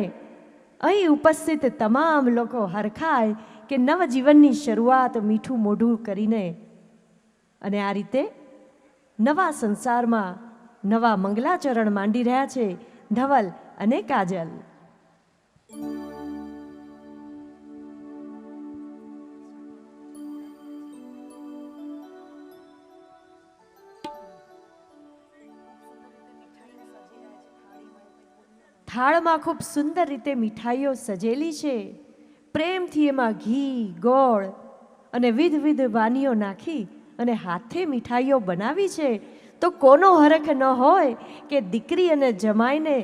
અહીં ઉપસ્થિત તમામ લોકો હરખાય કે નવજીવનની શરૂઆત મીઠું મોઢું કરીને અને આ રીતે નવા સંસારમાં નવા મંગલાચરણ માંડી રહ્યા છે ધવલ અને કાજલ. થાળમાં ખૂબ સુંદર રીતે મીઠાઈઓ સજેલી છે. પ્રેમથી એમાં ઘી ગોળ અને વિધ વાનીઓ નાખી અને હાથે મીઠાઈઓ બનાવી છે. તો કોનો હરખ ન હોય કે દીકરી અને જમાઈને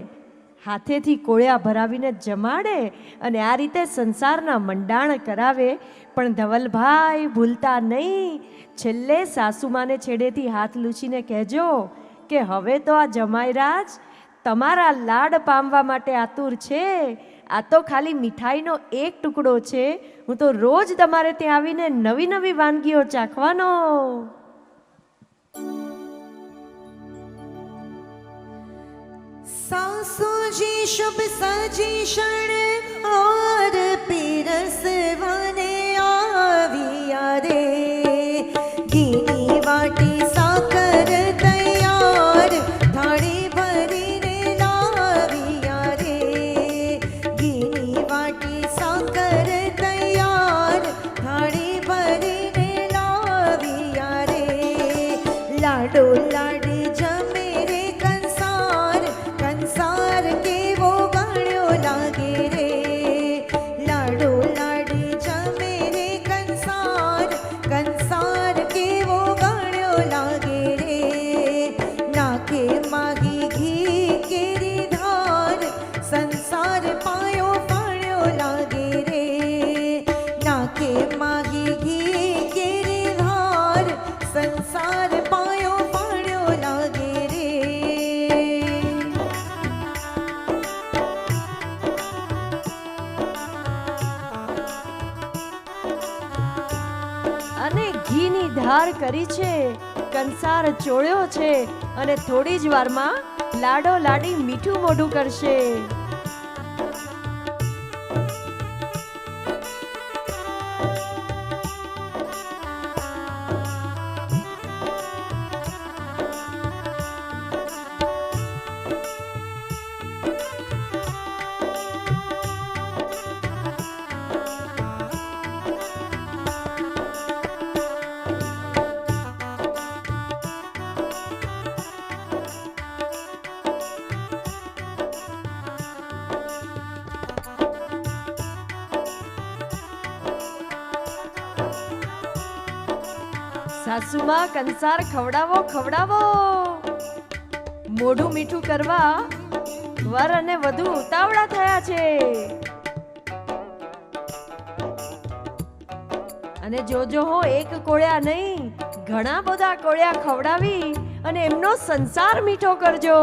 હાથેથી કોળિયા ભરાવીને જમાડે અને આ રીતે સંસારના મંડાણ કરાવે. પણ ધવલભાઈ ભૂલતા નહીં, છેલ્લે સાસુમાને છેડેથી હાથ લૂછીને કહેજો કે હવે તો આ જમાઈરાજ તમારા લાડ પામવા માટે આતુર છે. આ તો ખાલી મીઠાઈનો એક ટુકડો છે. હું તો રોજ તમારે ત્યાં આવીને નવી નવી વાનગીઓ ચાખવાનો. સાસુજી શુભ સજી શણગાર પીરસવાને આવ્યા રે. ઘીની વાટી સાકર તૈયાર થાળી ભરીને લાવ્યા રે. ઘીની વાટી સાકર તૈયાર થાળી ભરીને લાવ્યા રે. લાડો લાડી જમે રે કંસાર, કંસાર કેવો ગણ્યો લાગે રે. લાડો લાડી જમે રે કંસાર, કંસાર કેવો ગણ્યો લાગે રે. નાખે માગી ઘી કેરી ધાર, સંસાર પાયો પાણ્યો લાગે રે. નાખે માગી ઘી કેરી ધાર, સંસાર પાયો પાણ્યો લાગે રે. અને ઘીની ધાર કરી છે, કંસાર ચોળ્યો છે અને થોડી જ વારમાં લાડો લાડી મીઠું મોઢું કરશે. સાસુમાં કંસાર ખવડાવો ખવડાવો. મોઢું મીઠું કરવા વર અને વધુ ઉતાવળા થયા છે. અને જોજો હો, એક કોળિયા નહીં, ઘણા બધા કોળિયા ખવડાવી અને એમનો સંસાર મીઠો કરજો.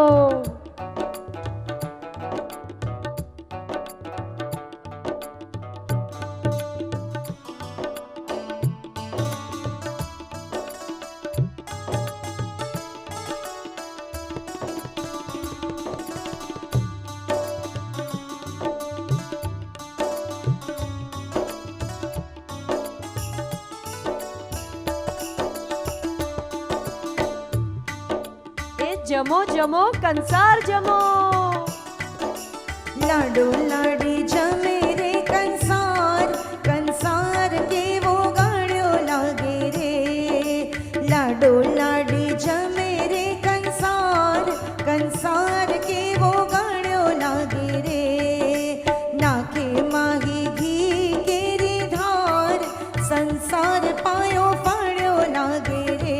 જમો જમો કંસાર જમો. લાડો લાડી જમે રે કંસાર, કંસાર કેવો ગણ્યો લાગે રે. લાડો લાડી જમે રે કંસાર, કંસાર કેવો ગણ્યો લાગે રે. નાખે માહી ઘી કેરી ધાર, સંસાર પાયો પાણ્યો લાગે રે.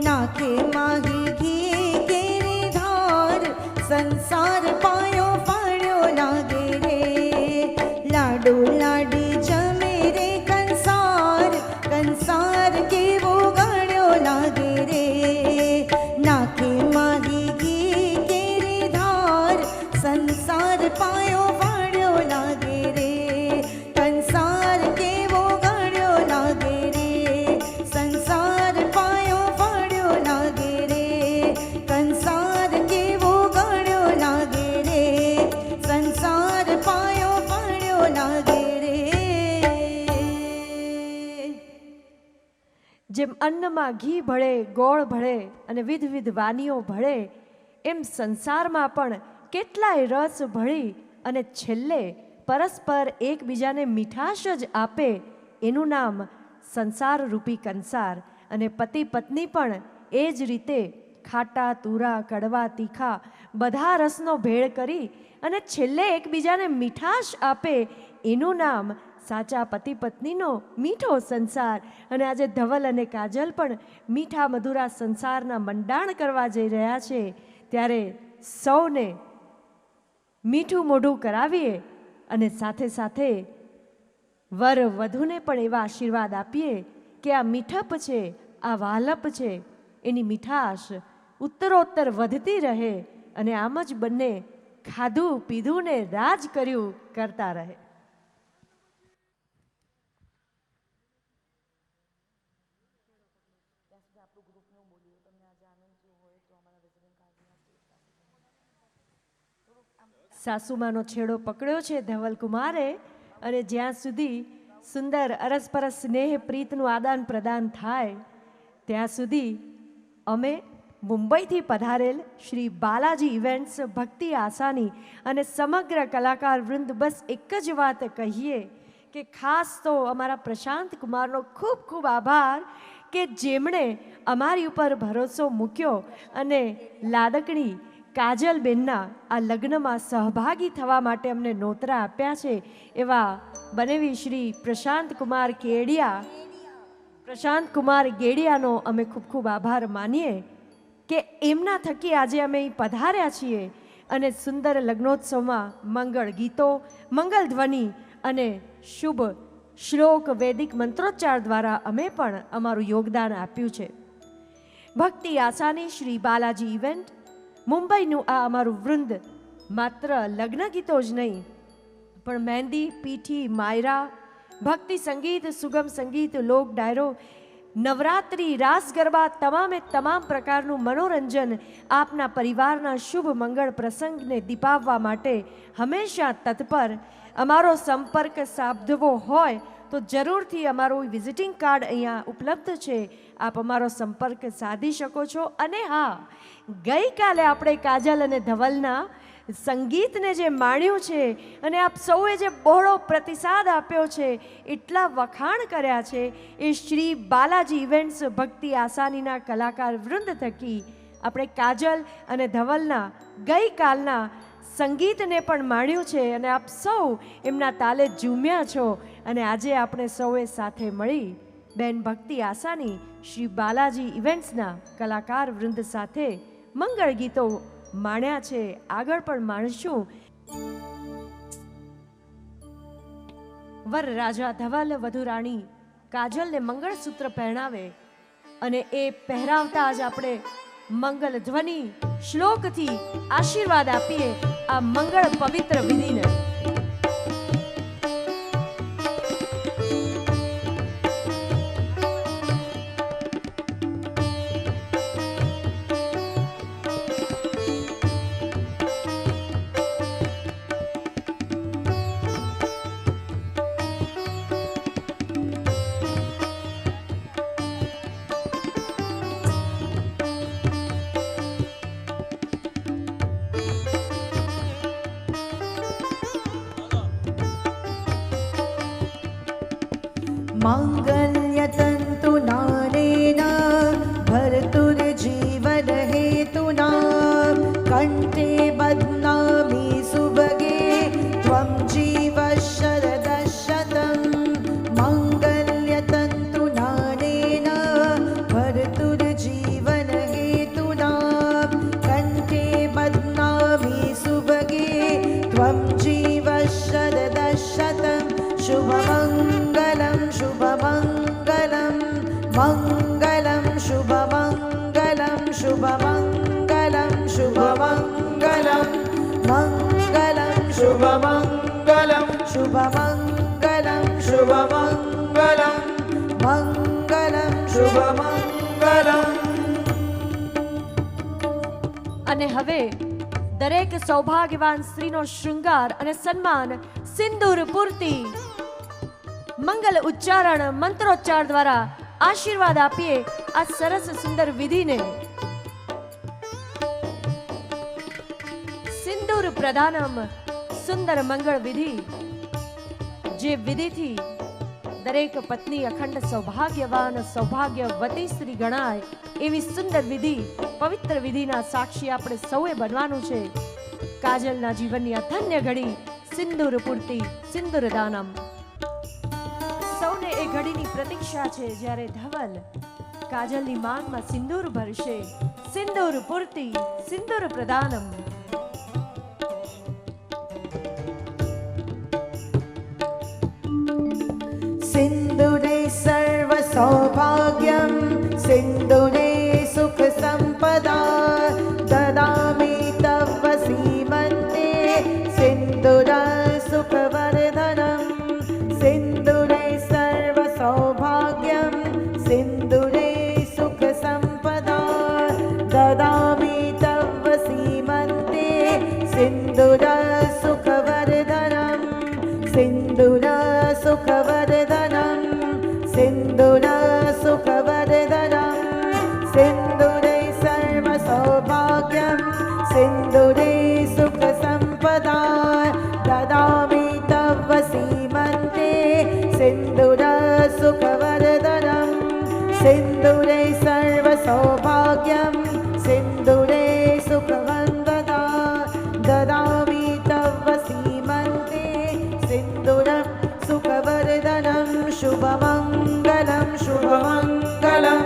નાખે માહી ઘી કેરી ધાર, સંસાર પાયો પાણ્યો લાગે રે. લાડો લાડી જમે રે કંસાર, કંસાર કેવો ગણ્યો લાગે રે. નાખે માહી ઘી કેરી ધાર, સંસાર પાયો પાણ્યો લાગે રે. કંસાર કેવો ગણ્યો લાગે રે. સંસાર પાયો પાણ્યો લાગે રે. જેમ અન્નમાં ઘી ભળે, ગોળ ભળે અને વિધવિધ વાનીઓ ભળે, એમ સંસારમાં પણ કેટલાય રસ ભળી અને છેલ્લે પરસ્પર એકબીજાને મીઠાશ જ આપે, એનું નામ સંસાર રૂપી કંસાર. અને પતિ પત્ની પણ એ જ રીતે ખાટા, તુરા, કડવા, તીખા બધા રસનો ભેળ કરી અને છેલ્લે એકબીજાને મીઠાશ આપે, એનું નામ સાચા પતિ પત્નીનો મીઠો સંસાર. અને આજે ધવલ અને કાજલ પણ મીઠા મધુરા સંસારના મંડાણ કરવા જઈ રહ્યા છે. ત્યારે સૌને મીઠું મોઢું કરાવીએ અને સાથે સાથે વર વધુને પણ એવા આશીર્વાદ આપીએ કે આ મીઠપ છે, આ વાલપ છે, એની મીઠાશ ઉત્તરોત્તર વધતી રહે અને આમ જ બંને ખાધું પીધું ને રાજ કર્યું કરતા રહે. સાસુમાનો છેડો પકડ્યો છે ધવલકુમારે અને જ્યાં સુધી સુંદર અરસપરસ સ્નેહ પ્રીતનું આદાન પ્રદાન થાય ત્યાં સુધી અમે મુંબઈથી પધારેલ શ્રી બાલાજી ઇવેન્ટ્સ, ભક્તિ આસાની અને સમગ્ર કલાકાર વૃંદ બસ એક જ વાત કહીએ કે ખાસ તો અમારા પ્રશાંત કુમારનો ખૂબ ખૂબ આભાર કે જેમણે અમારી ઉપર ભરોસો મૂક્યો અને લાડકણી કાજલબેનના આ લગ્નમાં સહભાગી થવા માટે અમને નોતરા આપ્યા છે. એવા બનેવી શ્રી પ્રશાંત કુમાર ગેડિયાનો અમે ખૂબ ખૂબ આભાર માનીએ કે એમના થકી આજે અમે અહીં પધાર્યા છીએ અને સુંદર લગ્નોત્સવમાં મંગળ ગીતો, મંગલ ધ્વનિ અને શુભ શ્લોક, વૈદિક મંત્રોચ્ચાર દ્વારા અમે પણ અમારું યોગદાન આપ્યું છે. ભક્તિ આસાની, શ્રી બાલાજી ઇવેન્ટ, મુંબઈનું આ અમારું વૃંદ માત્ર લગ્ન ગીતો જ નહીં પણ મહેંદી, પીઠી, માયરા, ભક્તિ સંગીત, સુગમ સંગીત, લોક ડાયરો, નવરાત્રિ, રાસ ગરબા, તમામે તમામ પ્રકારનું મનોરંજન આપના પરિવારના શુભ મંગળ પ્રસંગને દીપાવવા માટે હંમેશા તત્પર. અમારો સંપર્ક સાધવો હોય તો જરૂરથી અમારું વિઝિટિંગ કાર્ડ અહીંયા ઉપલબ્ધ છે, આપ અમારો સંપર્ક સાધી શકો છો. અને હા, ગઈકાલે આપણે કાજલ અને ધવલના સંગીતને જે માણ્યું છે અને આપ સૌએ જે બહોળો પ્રતિસાદ આપ્યો છે, એટલા વખાણ કર્યા છે, એ શ્રી બાલાજી ઇવેન્ટ્સ, ભક્તિ આસાનીના કલાકાર વૃંદ થકી આપણે કાજલ અને ધવલના ગઈકાલના સંગીતને પણ માણ્યું છે અને આપ સૌ એમના તાલે ઝૂમ્યા છો. અને આજે આપણે સૌએ સાથે મળી બેન ભક્તિ આસાની, શ્રી બાલાજી ઇવેન્ટ્સના કલાકાર વૃંદ સાથે મંગળ ગીતો માણ્યા છે, આગળ પણ માણશું. વર રાજા ધવલ વધુ રાણી કાજલને મંગળસૂત્ર પહેરાવે અને એ પહેરાવતા જ આપણે મંગલ ધ્વનિ શ્લોકથી આશીર્વાદ આપીએ આ મંગળ પવિત્ર વિધિને. मांगल्यतन्तु नानेन भर्तुर्जीवनहेतुना कण्ठे बध्नामि सुभगे त्वं जीव शरदशतं. मांगल्यतन्तु नानेन भर्तुर्जीवनहेतुना कण्ठे बध्नामि सुभगे त्वं जीव शरदशतं. शुभमङ्गलं शुभमङ्गलं मङ्गलं शुभमङ्गलं शुभमङ्गलं शुभमङ्गलं मङ्गलं शुभमङ्गलं शुभमङ्गलं शुभमङ्गलं मङ्गलं शुभमङ्गलं. અને હવે દરેક સૌભાગ્યવાન સ્ત્રીનો શૃંગાર અને સન્માન સિંદૂર પૂર્તિ મંગલ ઉચ્ચારણ મંત્રોચ્ચાર દ્વારા આશીર્વાદ આપીએ આ સરસ સુંદર વિધિને. સિંદૂર પ્રદાનમ સુંદર મંગળ વિધિ, જે વિધિથી દરેક પત્ની અખંડ સૌભાગ્યવાન સૌભાગ્યવતી સ્ત્રી ગણાય એવી સુંદર વિધિ, પવિત્ર વિધિના સાક્ષી આપણે સૌએ બનવાનું છે. કાજલના જીવનની અધન્ય ઘડી સિંદૂર પૂર્તિ સિંદૂર દાનમ. સૌને એ ઘડીની પ્રતીક્ષા છે જ્યારે ધવલ કાજલની માંગમાં સિંદૂર ભરશે. સિંદૂર પૂર્તિ સિંદૂર પ્રદાનમ. સિંદુરે સર્વ સૌભાગ્યમ સિંદુરે સુખ સંપદા દદામિ તવ સીમંતે સિંદુર સુખ વર્ધનમ. સિંદુરે સર્વ સૌભાગ્યમ સિંદુરે સુખ સંપદા દદામિ તવ સીમંતે સિંદુર સુખ વર્ધનમ. સિંદુર સુખ વર્ધનમ સિંદુર સુખ વર્ધનમ. સિંદુરે સર્વ સૌભાગ્યમ સિંદુરે સુખ સંપદા દદામિ તવ સીમંતે સિંદુર સુખ વર્ધનમ. સિંદુરે સર્વ સૌભાગ્યમ સિંદુરે સુખ વંદના દદામિ તવ સીમંતે સિંદુર સુખવર્ધનમ. શુભમંગલમ શુભમંગલમ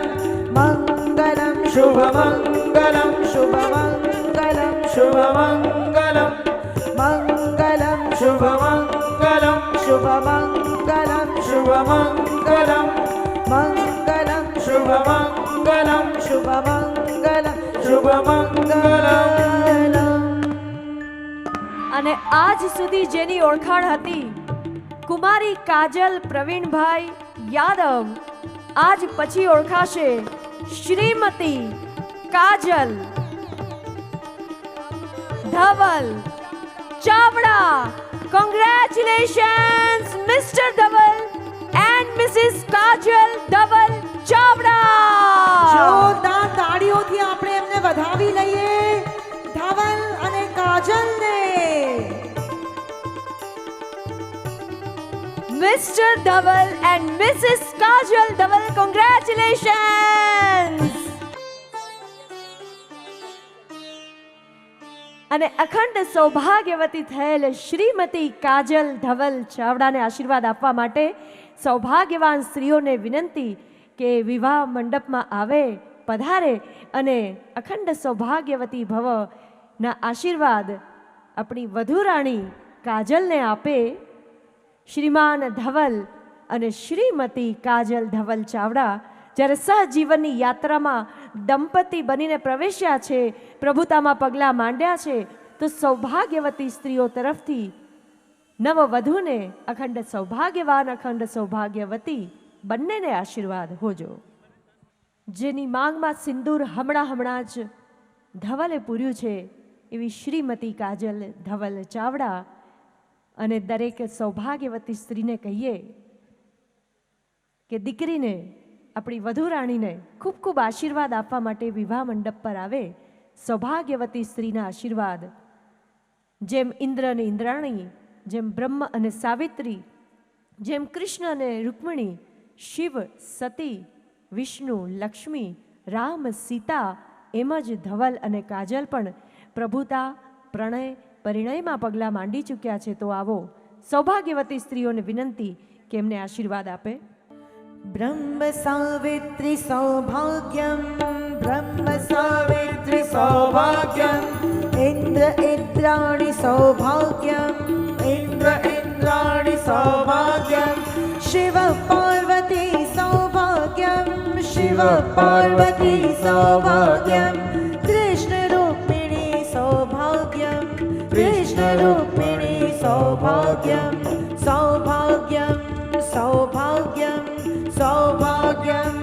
મંગલમ શુભમંગલમ શુભમંગલમ શુભમંગલમ મંગલમ શુભમંગલમ શુભમંગલમ શુભમંગલમ મંગલમ શુભમંગલમ શુભમંગલમ શુભમંગલમ. અને આજ સુધી જેની ઓળખાણ હતી કુમારી કાજલ પ્રવીણભાઈ યાદવ, આજ પછી ઓળખાશે Shrimati Kajal Dhaval Chavda. Congratulations mister Dhaval and missus Kajal Dhaval Chavda. જોરદાર તાળીઓથી આપણે એમને વધાવી લઈએ, ધવલ અને કાજલને. Mr. Dhaval and Mrs. Kajal Dhaval, congratulations! અને અખંડ સૌભાગ્યવતી થયેલ શ્રીમતી કાજલ ધવલ ચાવડાને આશીર્વાદ આપવા માટે સૌભાગ્યવાન સ્ત્રીઓને વિનંતી કે વિવાહ મંડપમાં આવે, પધારે અને અખંડ સૌભાગ્યવતી ભવના આશીર્વાદ આપણી વધુરાણી કાજલને આપે. શ્રીમાન ધવલ અને શ્રીમતી કાજલ ધવલ ચાવડા જ્યારે સહજીવનની યાત્રામાં દંપતી બનીને પ્રવેશ્યા છે, પ્રભુતામાં પગલાં માંડ્યા છે, તો સૌભાગ્યવતી સ્ત્રીઓ તરફથી નવવધૂને અખંડ સૌભાગ્યવાન અખંડ સૌભાગ્યવતી બંનેને આશીર્વાદ હોજો. જેની માંગમાં સિંદૂર હમણાં જ ધવલે પૂર્યું છે એવી શ્રીમતી કાજલ ધવલ ચાવડા અને દરેક સૌભાગ્યવતી સ્ત્રીને કહીએ કે દીકરીને, આપણી વધુરાણીને ખૂબ ખૂબ આશીર્વાદ આપવા માટે વિવાહ મંડપ પર આવે. સૌભાગ્યવતી સ્ત્રીના આશીર્વાદ જેમ ઇન્દ્ર અને ઇન્દ્રાણી, જેમ બ્રહ્મ અને સાવિત્રી, જેમ કૃષ્ણ અને રૂકમણી, શિવ સતી, વિષ્ણુ લક્ષ્મી, રામ સીતા, એમ જ ધવલ અને કાજલ પણ પ્રભુતા પ્રણય પરિણયમાં પગલાં માંડી ચૂક્યા છે. તો આવો સૌભાગ્યવતી સ્ત્રીઓને વિનંતી કે એમને આશીર્વાદ આપે. બ્રહ્મ સાવિત્રી સૌભાગ્યમ બ્રહ્મ સાવિત્રી સૌભાગ્યમ ઇન્દ્ર ઇન્દ્રાણી સૌભાગ્યમ ઇન્દ્ર ઇન્દ્રાણી સૌભાગ્યમ શિવ પાર્વતી સૌભાગ્યમ શિવ પાર્વતી સૌભાગ્યમ કૃષ્ણ રૂપિણી સૌભાગ્યમ કૃષ્ણ રૂપિણી સૌભાગ્યમ સૌભાગ્યમ સૌભાગ્યમ સૌભાગ્યમ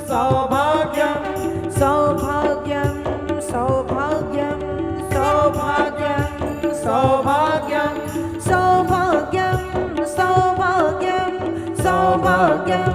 સૌભાગ્યમ સૌભાગ્યમ સૌભાગ્યમ સૌભાગ્યમ સૌભાગ્યમ સૌભાગ્યમ સૌભાગ્યમ સૌભાગ્યમ સૌભાગ્યમ